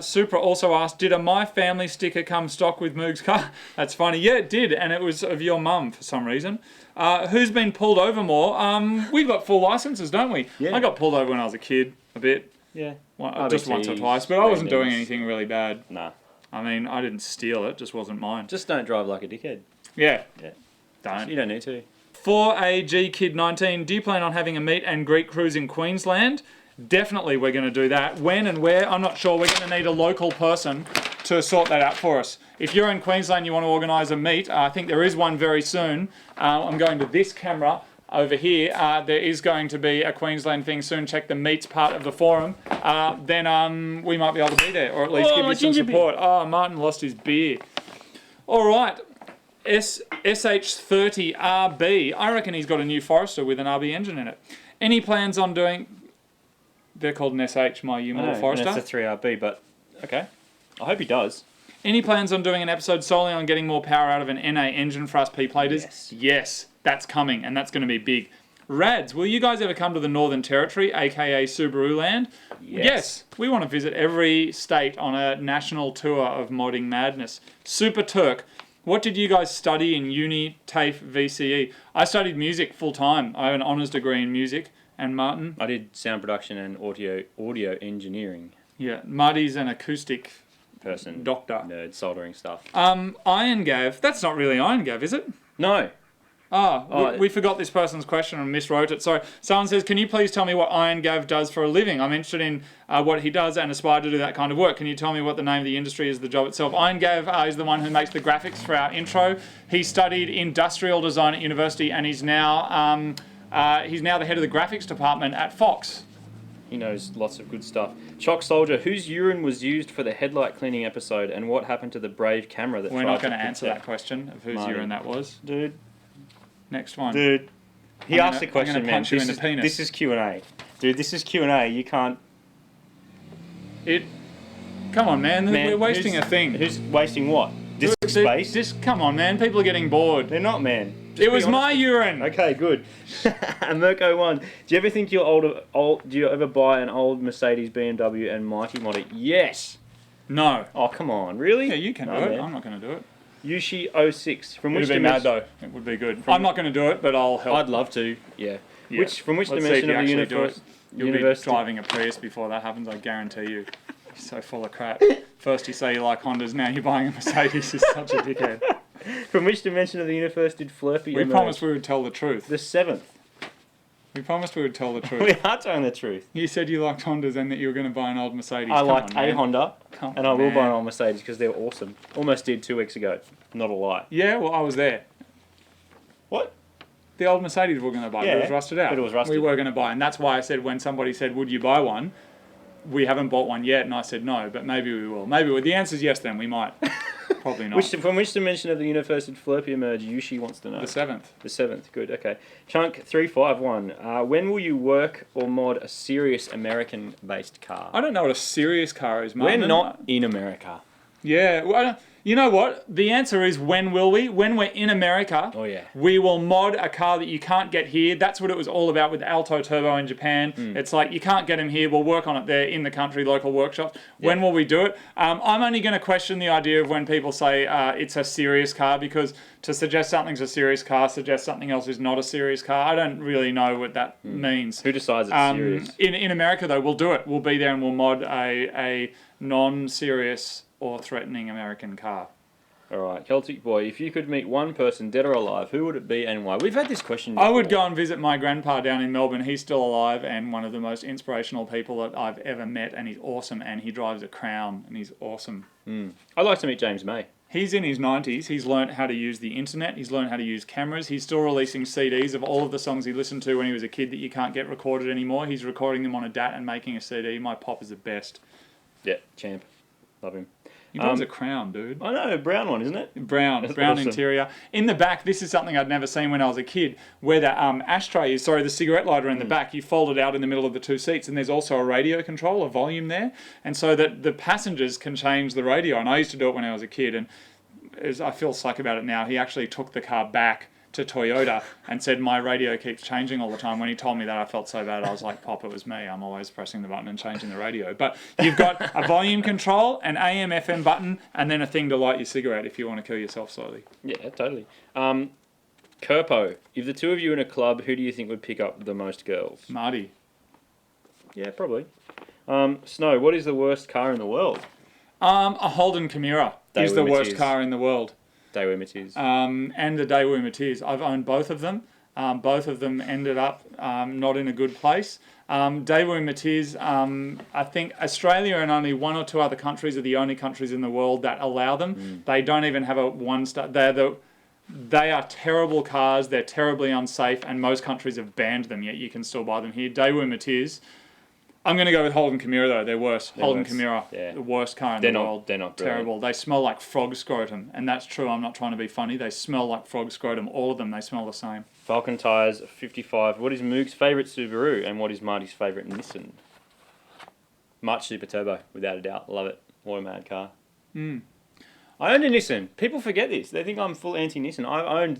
Supra also asked, did a My Family sticker come stock with Moog's car? That's funny. Yeah, it did, and it was of your mum for some reason. Who's been pulled over more? We've got full licenses, don't we? Yeah. I got pulled over when I was a kid, a bit. Yeah. Just once or RBTs, twice, but I wasn't doing randoms. anything really bad. Nah. I mean, I didn't steal it, just wasn't mine. Just don't drive like a dickhead. Yeah. Yeah. Don't. You don't need to. 4AG Kid 19, do you plan on having a meet and greet cruise in Queensland? Definitely we're going to do that. When and where, I'm not sure. We're going to need a local person to sort that out for us. If you're in Queensland, you want to organise a meet, I think there is one very soon. I'm going to this camera over here. There is going to be a Queensland thing soon. Check the meets part of the forum. Then we might be able to be there, or at least give you some support. Oh, Martin lost his beer. All right. SH30RB. I reckon he's got a new Forester with an RB engine in it. Any plans on doing... They're called an SH, my U model Forester. And it's a 3RB, but okay. I hope he does. Any plans on doing an episode solely on getting more power out of an NA engine for us P-platers? Yes. Yes, that's coming, and that's going to be big. Rads, will you guys ever come to the Northern Territory, aka Subaru Land? Yes. We want to visit every state on a national tour of modding madness. Super Turk, what did you guys study in uni, TAFE, VCE? I studied music full time. I have an honours degree in music. And Martin? I did sound production and audio engineering. Yeah, Marty's an acoustic person. Doctor. Nerd, soldering stuff. Iron Gav, that's not really Iron Gav, is it? No. We forgot this person's question and miswrote it. Sorry. Someone says, can you please tell me what Iron Gav does for a living? I'm interested in what he does and aspire to do that kind of work. Can you tell me what the name of the industry is, the job itself? Iron Gav is the one who makes the graphics for our intro. He studied industrial design at university, and he's now the head of the graphics department at Fox. He knows lots of good stuff. Chalk Soldier, whose urine was used for the headlight cleaning episode, and what happened to the Brave camera that We're tried not going to protect answer that question of whose urine that was. Dude. Next one. Dude. He asked the question, I'm gonna man. punch you in the penis. This is Q&A. Dude, this is Q&A. You can't... Come on, man. We're wasting who's- a thing. Who's wasting what? Disk space? Just come on, man. People are getting bored. They're not, man. It was my urine. Okay, good. Mirko1, do you ever think do you ever buy an old Mercedes, BMW and Mighty mod it? Yes. No. Oh, come on. Really? Yeah, you can do it. I'm not going to do it. Yushi06. From It which would be mad, dimension? though. It would be good. I'm not going to do it, but I'll help. I'd love to, yeah. Yeah. From which Let's see if dimension you of the actually do universe? it. You'll be driving a Prius before that happens, I guarantee you. You're so full of crap. First you say you like Hondas, now you're buying a Mercedes. You're such a dickhead. From which dimension of the universe did Flurpy We emerge? promised we would tell the truth. The 7th. We promised we would tell the truth. We are telling the truth. You said you liked Hondas and that you were going to buy an old Mercedes. I liked a Honda, and I will buy an man. old Mercedes because they're awesome. Almost did 2 weeks ago. Not a lie. Yeah, well, I was there. What? The old Mercedes we were going to buy, but it was rusted out. but it was rusted. We were going to buy, and that's why I said when somebody said, would you buy one? We haven't bought one yet, and I said no, but maybe we will. The answer's yes then, we might. Probably not. From which dimension of the universe did Flurpy emerge? Yushi wants to know. The 7th. The 7th, good, okay. Chunk351, when will you work or mod a serious American-based car? I don't know what a serious car is, Martin. We're not in America. Yeah, well, You know what? The answer is when will we? When we're in America, Oh, yeah. we will mod a car that you can't get here. That's what it was all about with Alto Turbo in Japan. It's like, you can't get them here. We'll work on it there in the country, local workshops. When will we do it? I'm only going to question the idea of when people say it's a serious car, because to suggest something's a serious car suggests something else is not a serious car. I don't really know what that means. Who decides it's serious? In America, though, we'll do it. We'll be there and we'll mod a non-serious or threatening American car. All right, Celtic Boy, if you could meet one person, dead or alive, who would it be and why? We've had this question before. I would go and visit my grandpa down in Melbourne. He's still alive and one of the most inspirational people that I've ever met, and he's awesome, and he drives a Crown, and he's awesome. I'd like to meet James May. He's in his 90s. He's learnt how to use the internet. He's learned how to use cameras. He's still releasing CDs of all of the songs he listened to when he was a kid that you can't get recorded anymore. He's recording them on a DAT and making a CD. My pop is the best. Yeah, champ. Love him. He drives a Crown, dude. I know, brown one, isn't it? Brown awesome. Interior. In the back, this is something I'd never seen when I was a kid, where the ashtray is, the cigarette lighter in the back, you fold it out in the middle of the two seats, and there's also a radio control, a volume there, and so that the passengers can change the radio. And I used to do it when I was a kid, and I feel sick about it now. He actually took the car back to Toyota and said, my radio keeps changing all the time. When he told me that, I felt so bad. I was like, Pop, it was me. I'm always pressing the button and changing the radio. But you've got a volume control, an AM, FM button, and then a thing to light your cigarette if you want to kill yourself slowly. Yeah, totally. Kerpo, if the two of you in a club, who do you think would pick up the most girls? Marty. Yeah, probably. Snow, what is the worst car in the world? A Holden Chimera is the worst car in the world. Daewoo Matiz. And the Daewoo Matiz. I've owned both of them. Both of them ended up not in a good place. Daewoo Matiz, I think Australia and only one or two other countries are the only countries in the world that allow them. They don't even have a one-star. They are terrible cars. They're terribly unsafe, and most countries have banned them, yet you can still buy them here. Daewoo Matiz. I'm going to go with Holden Chimera, though. They're worse. Holden Chimera, the worst car in the world. They're not terrible. They smell like frog scrotum, and that's true. I'm not trying to be funny. They smell like frog scrotum. All of them, they smell the same. Falcon Tyres, 55. What is Moog's favourite Subaru, and what is Marty's favourite Nissan? March Super Turbo, without a doubt. Love it. What a mad car. I owned a Nissan. People forget this. They think I'm full anti-Nissan.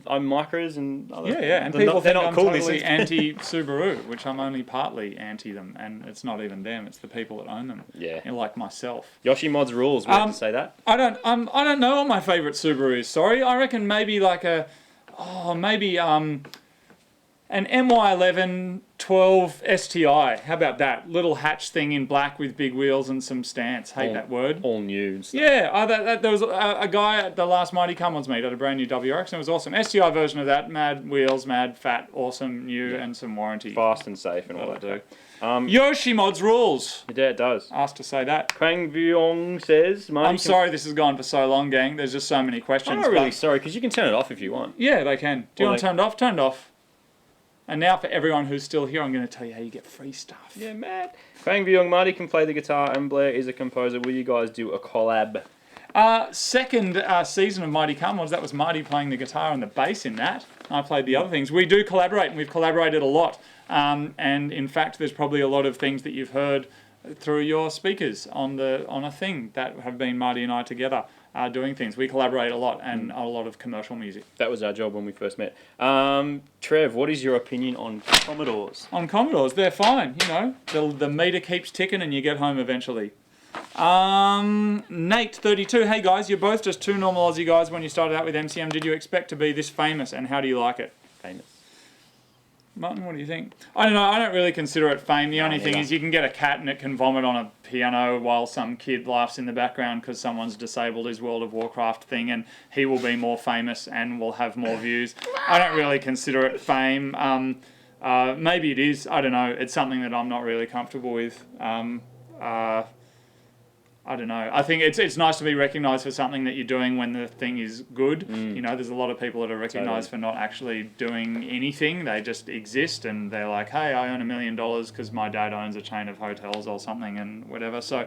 I'm Micras and other... Yeah, and people think I'm totally anti-Subaru, which I'm only partly anti them, and it's not even them, it's the people that own them. Yeah. Like myself. Yoshi Mods rules, we have to say that. I don't know what my favourite Subaru is, sorry. I reckon maybe an MY11 12 STI. How about that? Little hatch thing in black with big wheels and some stance. Hate that word. All new and stuff. Yeah, there was a guy at the last Mighty Come-Ons meet at a brand new WRX, and it was awesome. STI version of that. Mad wheels, mad fat, awesome, new, and some warranty. Fast and safe and all that do. Yoshi Mods rules. Yeah, it does. Asked to say that. Kwang Vyong says... I'm sorry this has gone for so long, gang. There's just so many questions. I'm not really sorry, because you can turn it off if you want. Yeah, they can. Do you want it turned off? Turned off. And now for everyone who's still here, I'm going to tell you how you get free stuff. Yeah, man. Kwang Vyong, Marty can play the guitar and Blair is a composer. Will you guys do a collab? Second season of Mighty Come-Ons, that was Marty playing the guitar and the bass in that. I played the other things. We do collaborate, and we've collaborated a lot. And in fact, there's probably a lot of things that you've heard through your speakers on a thing that have been Marty and I together. Doing things. We collaborate a lot, and a lot of commercial music. That was our job when we first met. Trev, what is your opinion on Commodores? On Commodores, they're fine. You know, the meter keeps ticking and you get home eventually. Nate, 32. Hey guys, you're both just two normal Aussie guys when you started out with MCM. Did you expect to be this famous, and how do you like it? Famous. Martin, what do you think? I don't know. I don't really consider it fame. The only thing is you can get a cat and it can vomit on a piano while some kid laughs in the background because someone's disabled his World of Warcraft thing, and he will be more famous and will have more views. I don't really consider it fame. Maybe it is. I don't know. It's something that I'm not really comfortable with. I don't know. I think it's nice to be recognised for something that you're doing when the thing is good. You know, there's a lot of people that are recognised for not actually doing anything. They just exist, and they're like, hey, I earn $1 million because my dad owns a chain of hotels or something and whatever. So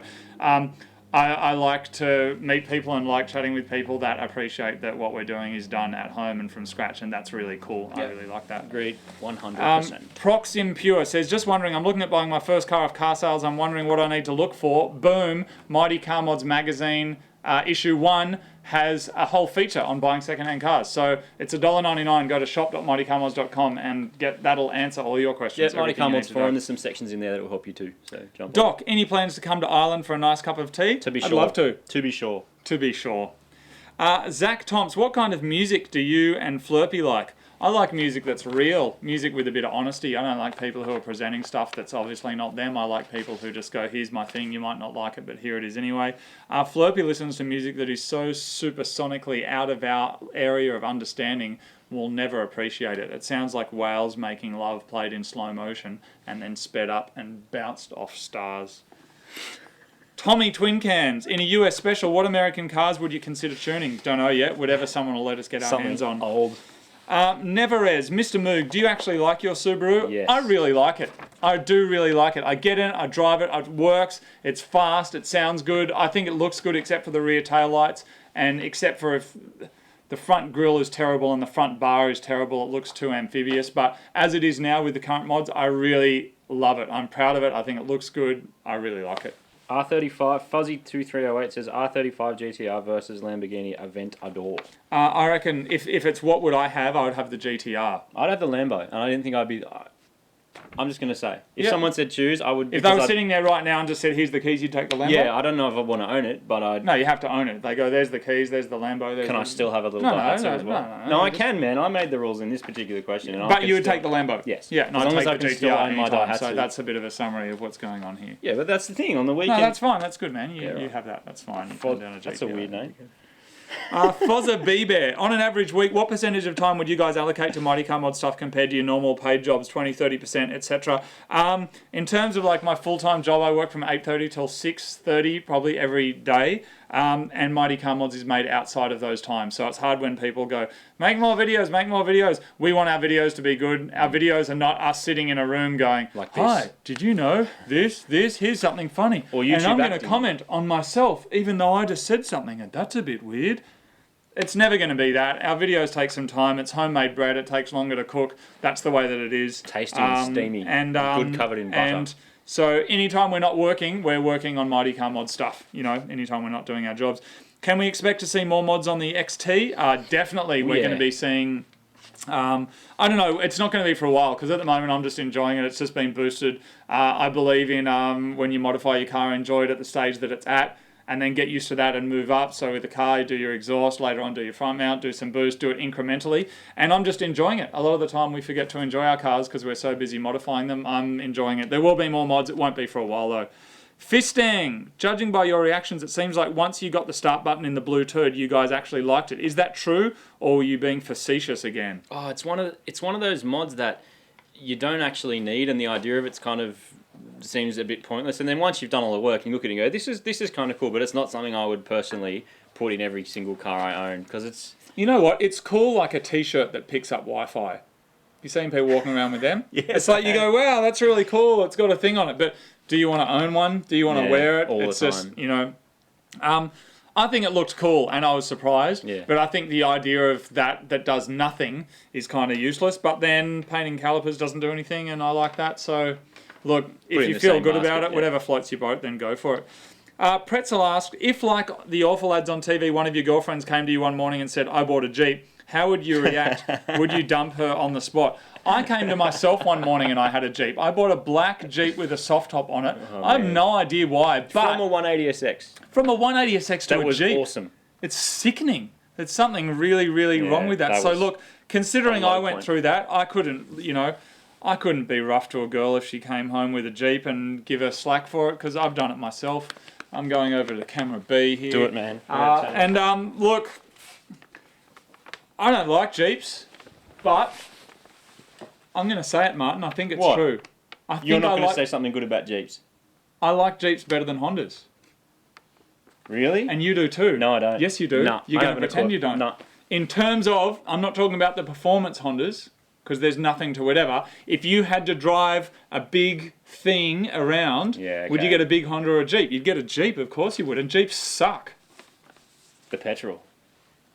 I like to meet people and like chatting with people that appreciate that what we're doing is done at home and from scratch, and that's really cool. I really like that. Agreed, 100%. Proxim Pure says, just wondering, I'm looking at buying my first car off car sales. I'm wondering what I need to look for. Boom, Mighty Car Mods magazine, issue 1 has a whole feature on buying second-hand cars. So it's $1.99. Go to shop.mightycarmods.com and that'll answer all your questions. Yeah, Mighty Car Mods forum. There's some sections in there that will help you too. So jump on. Doc, any plans to come to Ireland for a nice cup of tea? To be sure. I'd love to. To be sure. To be sure. Zach Tomps, what kind of music do you and Flurpy like? I like music that's real, music with a bit of honesty. I don't like people who are presenting stuff that's obviously not them. I like people who just go, here's my thing, you might not like it, but here it is anyway. Flurpy listens to music that is so supersonically out of our area of understanding, we'll never appreciate it. It sounds like whales making love played in slow motion and then sped up and bounced off stars. Tommy Twin Cans, in a US special, what American cars would you consider tuning? Don't know yet, whatever someone will let us get our hands on. Old. Neverez, Mr. Moog, do you actually like your Subaru? Yes. I really like it. I do really like it. I get in, I drive it, it works, it's fast, it sounds good. I think it looks good except for the rear tail lights and except for if the front grille is terrible and the front bar is terrible, it looks too amphibious. But as it is now with the current mods, I really love it. I'm proud of it. I think it looks good. I really like it. R35, Fuzzy2308 says R35 GTR versus Lamborghini Aventador. I reckon if it's what would I have, I would have the GTR. I'd have the Lambo, and I didn't think I'd be... I'm just going to say, if someone said choose, I would... If they were sitting there right now and just said, here's the keys, you'd take the Lambo? Yeah, I don't know if I want to own it, but I'd... No, you have to own it. They go, there's the keys, there's the Lambo. Can I still have a little Daihatsu as well? No, I can, man. I made the rules in this particular question. And but you would take the Lambo? Yes. Yeah, and as I'd long as I take can the still GTR own my anytime. Daihatsu. So that's a bit of a summary of what's going on here. Yeah, but that's the thing. On the weekend... No, that's fine. That's good, man. You have that. That's fine. That's a weird name. Fozza B-Bear, on an average week, what percentage of time would you guys allocate to Mighty Car Mod stuff compared to your normal paid jobs, 20, 30%, etc.? In terms of like my full-time job, I work from 8:30 till 6:30 probably every day, and Mighty Car Mods is made outside of those times. So it's hard when people go, make more videos, make more videos. We want our videos to be good. Our videos are not us sitting in a room going, like this. Hi, did you know this, here's something funny. Or YouTube and I'm going to acting. comment on myself, even though I just said something, and that's a bit weird. It's never going to be that. Our videos take some time. It's homemade bread. It takes longer to cook. That's the way that it is. Tasty and steamy. And good covered in butter. And so anytime we're not working, we're working on Mighty Car Mod stuff. You know, anytime we're not doing our jobs. Can we expect to see more mods on the XT? Definitely. We're going to be seeing... I don't know. It's not going to be for a while because at the moment I'm just enjoying it. It's just been boosted. I believe in when you modify your car, enjoy it at the stage that it's at. And then get used to that and move up. So with the car, you do your exhaust, later on do your front mount, do some boost, do it incrementally. And I'm just enjoying it. A lot of the time we forget to enjoy our cars because we're so busy modifying them. I'm enjoying it. There will be more mods. It won't be for a while though. Fistang, judging by your reactions, it seems like once you got the start button in the blue turd, you guys actually liked it. Is that true, or were you being facetious again? Oh, it's one of those mods that you don't actually need, and the idea of it's kind of seems a bit pointless. And then once you've done all the work, you look at it and go, this is kind of cool, but it's not something I would personally put in every single car I own because it's... You know what? It's cool like a T-shirt that picks up Wi-Fi. You seen people walking around with them? Yeah, it's like you go, wow, that's really cool. It's got a thing on it. But do you want to own one? Do you want to wear it? All it's the just, time. you know... I think it looked cool and I was surprised. Yeah. But I think the idea of that does nothing is kind of useless. But then painting calipers doesn't do anything and I like that. So, look, if you feel good about it, whatever floats your boat, then go for it. Pretzel asked, if like the awful lads on TV, one of your girlfriends came to you one morning and said, I bought a Jeep, how would you react? Would you dump her on the spot? I came to myself one morning and I had a Jeep. I bought a black Jeep with a soft top on it. I have no idea why, but... From a 180SX. From a 180SX to a Jeep. That was awesome. It's sickening. There's something really, really wrong with that. So look, considering I went through that, I couldn't, you know... I couldn't be rough to a girl if she came home with a Jeep and give her slack for it because I've done it myself. I'm going over to camera B here. Do it, man. Look, I don't like Jeeps, but I'm going to say it, Martin. I think it's true. You're not going to say something good about Jeeps? I like Jeeps better than Hondas. Really? And you do too. No, I don't. Yes, you do. No, You're going to pretend you don't. No. In terms of, I'm not talking about the performance Hondas, because there's nothing to whatever. If you had to drive a big thing around, would you get a big Honda or a Jeep? You'd get a Jeep, of course you would, and Jeeps suck. The petrol.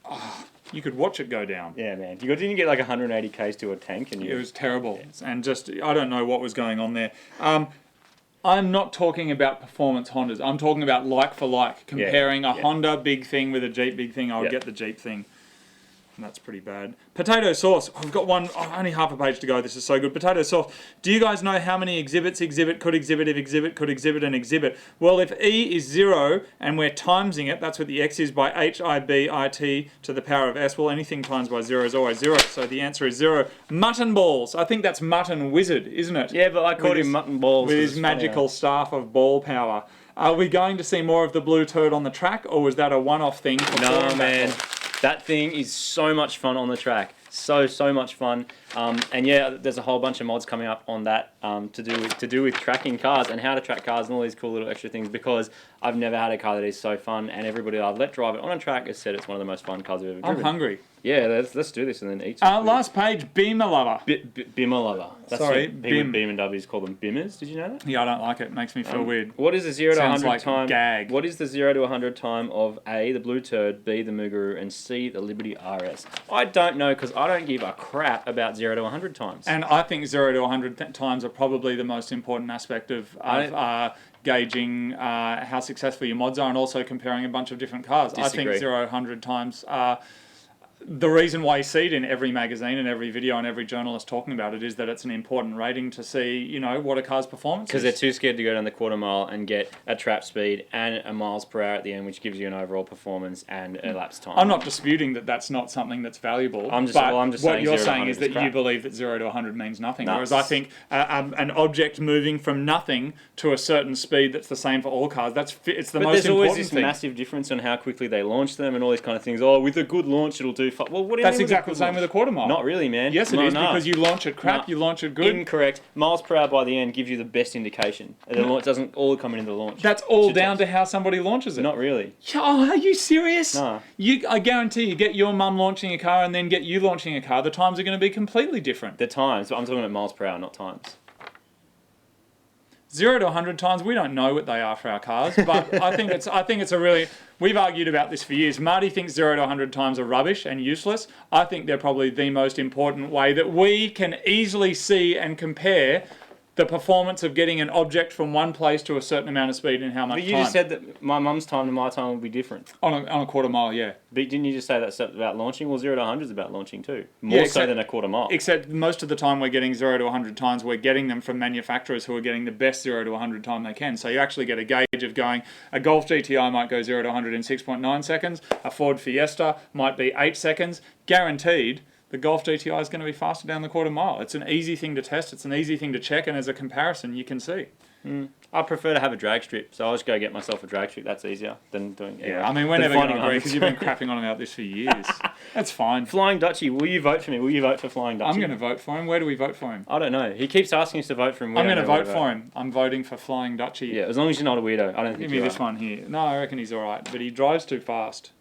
Oh, you could watch it go down. Yeah, man. Didn't you get like 180 k's to a tank? And it was terrible. And just, I don't know what was going on there. I'm not talking about performance Hondas. I'm talking about like for like, comparing a Honda big thing with a Jeep big thing. I would get the Jeep thing. And that's pretty bad. Potato sauce. I've got one, only half a page to go. This is so good. Potato sauce. Do you guys know how many exhibits exhibit, could exhibit, if exhibit, could exhibit, and exhibit? Well, if E is 0 and we're timesing it, that's what the X is by HIBIT to the power of S. Well, anything times by 0 is always 0. So the answer is 0. Mutton balls. I think that's Mutton Wizard, isn't it? Yeah, but I called him Mutton Balls. With his magical staff of ball power. Are we going to see more of the blue turd on the track, or was that a one-off thing? No, man. That thing is so much fun on the track. So much fun. And yeah, there's a whole bunch of mods coming up on that to do with tracking cars and how to track cars and all these cool little extra things, because I've never had a car that is so fun, and everybody I've let drive it on a track has said it's one of the most fun cars I've ever driven. I'm hungry. Yeah, let's do this and then eat some food. Last page, Beamer Lover. Bimmer Lover. Sorry, Beam and W's call them Bimmers. Did you know that? Yeah, I don't like it. It makes me feel weird. What is the 0 to 100 like time? Gag. What is the 0 to 100 time of A, the Blue Turd, B, the Mugaru, and C, the Liberty RS? I don't know, because I don't give a crap about 0 to 100 times. And I think 0 to 100 times are probably the most important aspect of gauging how successful your mods are, and also comparing a bunch of different cars. Disagree. I think 0 to 100 times the reason why you see it in every magazine and every video and every journalist talking about it is that it's an important rating to see, you know, what a car's performance is. Because they're too scared to go down the quarter mile and get a trap speed and a miles per hour at the end, which gives you an overall performance and elapsed time. I'm not disputing that that's not something that's valuable. I'm just what saying you're saying is that crap. you believe that 0 to 100 means nothing. No. Whereas I think an object moving from nothing to a certain speed that's the same for all cars, it's the most important thing. But there's always this massive difference on how quickly they launch them and all these kind of things. Oh, with a good launch, it'll do... Well, what do you That's mean exactly the same with a quarter mile. Not really, man. Yes, it is, because you launch it crap, you launch it good. Incorrect. Miles per hour by the end gives you the best indication. The launch doesn't all come into the launch. That's all down to how somebody launches it. Not really. Oh, are you serious? No. I guarantee you get your mum launching a car and then get you launching a car, the times are going to be completely different. The times, but I'm talking about miles per hour, not times. 0 to 100 times, we don't know what they are for our cars, but I think it's a really... We've argued about this for years. Marty thinks 0 to 100 times are rubbish and useless. I think they're probably the most important way that we can easily see and compare the performance of getting an object from one place to a certain amount of speed in how much time. But you just said that my mum's time and my time will be different. On a quarter mile, yeah. But didn't you just say that's about launching? Well, 0 to 100 is about launching too. More so than a quarter mile. Except most of the time we're getting 0 to 100 times, we're getting them from manufacturers who are getting the best 0 to 100 time they can. So you actually get a gauge of going, a Golf GTI might go 0 to 100 in 6.9 seconds, a Ford Fiesta might be 8 seconds. Guaranteed, the Golf GTI is going to be faster down the quarter mile. It's an easy thing to test, it's an easy thing to check, and as a comparison, you can see. I prefer to have a drag strip, so I'll just go get myself a drag strip. That's easier than doing... Yeah, I mean, we're never going to agree because you've been crapping on about this for years. That's fine. Flying Dutchie, will you vote for me? Will you vote for Flying Dutchie? I'm going to vote for him. Where do we vote for him? I don't know. He keeps asking us to vote for him. I'm going to vote for him. I'm voting for Flying Dutchie. Yeah, as long as you're not a weirdo. I don't think Give me this one here. No, I reckon he's all right, but he drives too fast.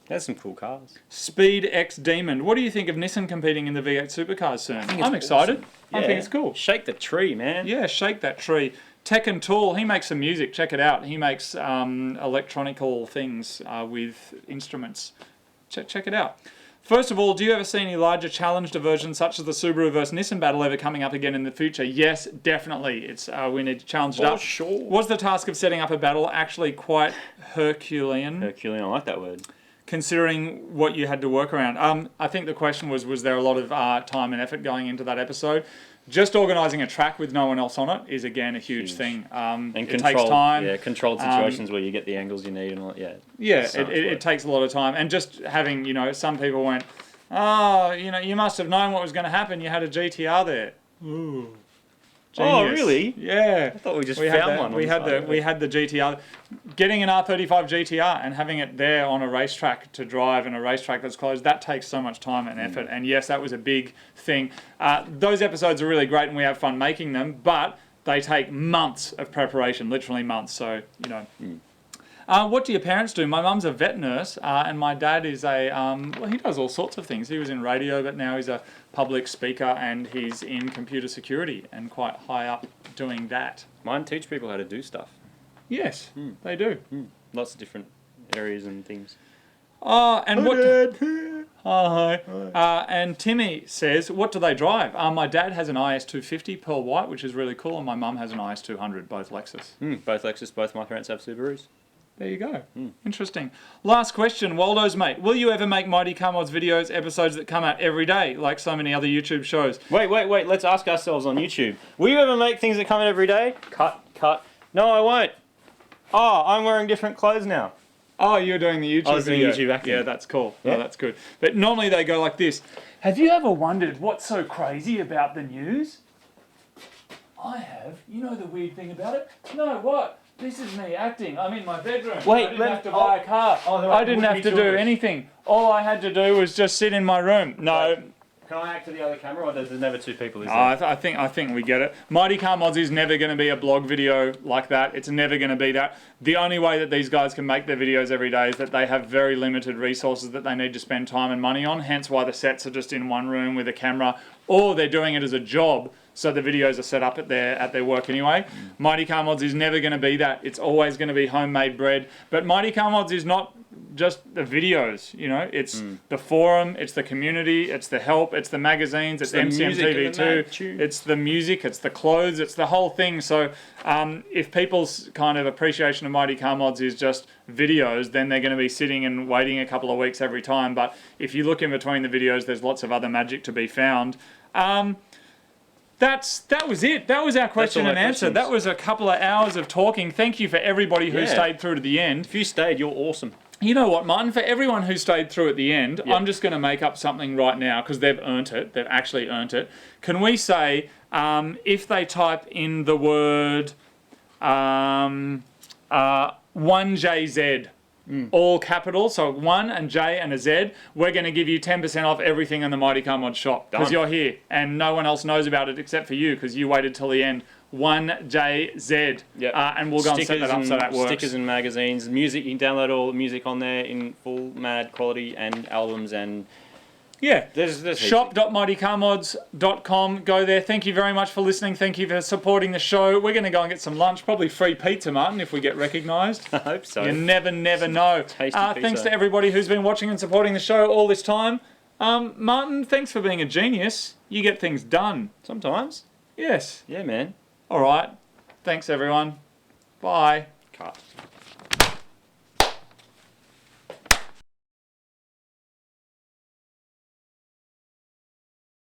There's some cool cars. Speed X Demon. What do you think of Nissan competing in the V8 supercars soon? I'm excited. Awesome. I think it's cool. Shake the tree, man. Yeah, shake that tree. Tekken Tool, he makes some music. Check it out. He makes electronical things with instruments. Check it out. First of all, do you ever see any larger challenge diversions such as the Subaru versus Nissan battle ever coming up again in the future? Yes, definitely. It's we need to challenge it up. Sure. Was the task of setting up a battle actually quite Herculean? Herculean, I like that word. Considering what you had to work around. I think the question was there a lot of time and effort going into that episode? Just organising a track with no one else on it is, again, a huge thing. And it takes time. Yeah, controlled situations where you get the angles you need and all that. Yeah, it takes a lot of time. And just having, some people went, oh, you must have known what was going to happen. You had a GTR there. Ooh. Genius. Oh, really? Yeah. I thought we just found one. We had the GTR. Getting an R35 GTR and having it there on a racetrack to drive in a racetrack that's closed, that takes so much time and effort. And yes, that was a big thing. Those episodes are really great and we have fun making them, but they take months of preparation, literally months. So, what do your parents do? My mum's a vet nurse, and my dad is he does all sorts of things. He was in radio, but now he's a public speaker, and he's in computer security and quite high up doing that. Mine teach people how to do stuff. Yes, they do. Lots of different areas and things. And Hi. And Timmy says, what do they drive? My dad has an IS250 Pearl White, which is really cool, and my mum has an IS200, both Lexus. Both Lexus, both my parents have Subarus. There you go. Interesting. Last question, Waldo's mate. Will you ever make Mighty Car Mods videos, episodes that come out every day, like so many other YouTube shows? Wait. Let's ask ourselves on YouTube. Will you ever make things that come out every day? Cut. No, I won't. Oh, I'm wearing different clothes now. Oh, you're doing the YouTube I was doing video. YouTube acting. Yeah, that's cool. Yeah. No, that's good. But normally they go like this. Have you ever wondered what's so crazy about the news? I have. You know the weird thing about it? No, what? This is me acting. I'm in my bedroom. Wait, I didn't have to buy a car. I didn't have to do anything. All I had to do was just sit in my room. No. Can I act to the other camera, or there's never two people? Is there? I think we get it. Mighty Car Mods is never going to be a blog video like that. It's never going to be that. The only way that these guys can make their videos every day is that they have very limited resources that they need to spend time and money on. Hence why the sets are just in one room with a camera, or they're doing it as a job. So the videos are set up at their work anyway. Mighty Car Mods is never going to be that. It's always going to be homemade bread. But Mighty Car Mods is not just the videos, you know. It's the forum, it's the community, it's the help, it's the magazines, it's MCMTV2, it's the music, it's the clothes, it's the whole thing. So if people's kind of appreciation of Mighty Car Mods is just videos, then they're going to be sitting and waiting a couple of weeks every time. But if you look in between the videos, there's lots of other magic to be found. That was it. That was our question and answer. That was a couple of hours of talking. Thank you for everybody who stayed through to the end. If you stayed, you're awesome. You know what, Martin? For everyone who stayed through at the end, I'm just going to make up something right now because they've earned it. They've actually earned it. Can we say, if they type in the word 1JZ, all capital, so 1 and J and a Z, we're going to give you 10% off everything in the Mighty Car Mod shop because you're here and no one else knows about it except for you because you waited till the end. 1JZ. Yep. And we'll go and set that up so that works. Stickers and magazines, music. You can download all the music on there in full mad quality and albums and there's shop.mightycarmods.com. Go there. Thank you very much for listening. Thank you for supporting the show. We're going to go and get some lunch, probably free pizza, Martin, if we get recognised. I hope so. You never know. Thanks to everybody who's been watching and supporting the show all this time. Martin, thanks for being a genius. You get things done. Sometimes. Yes. Yeah, man. All right. Thanks, everyone. Bye. Cut.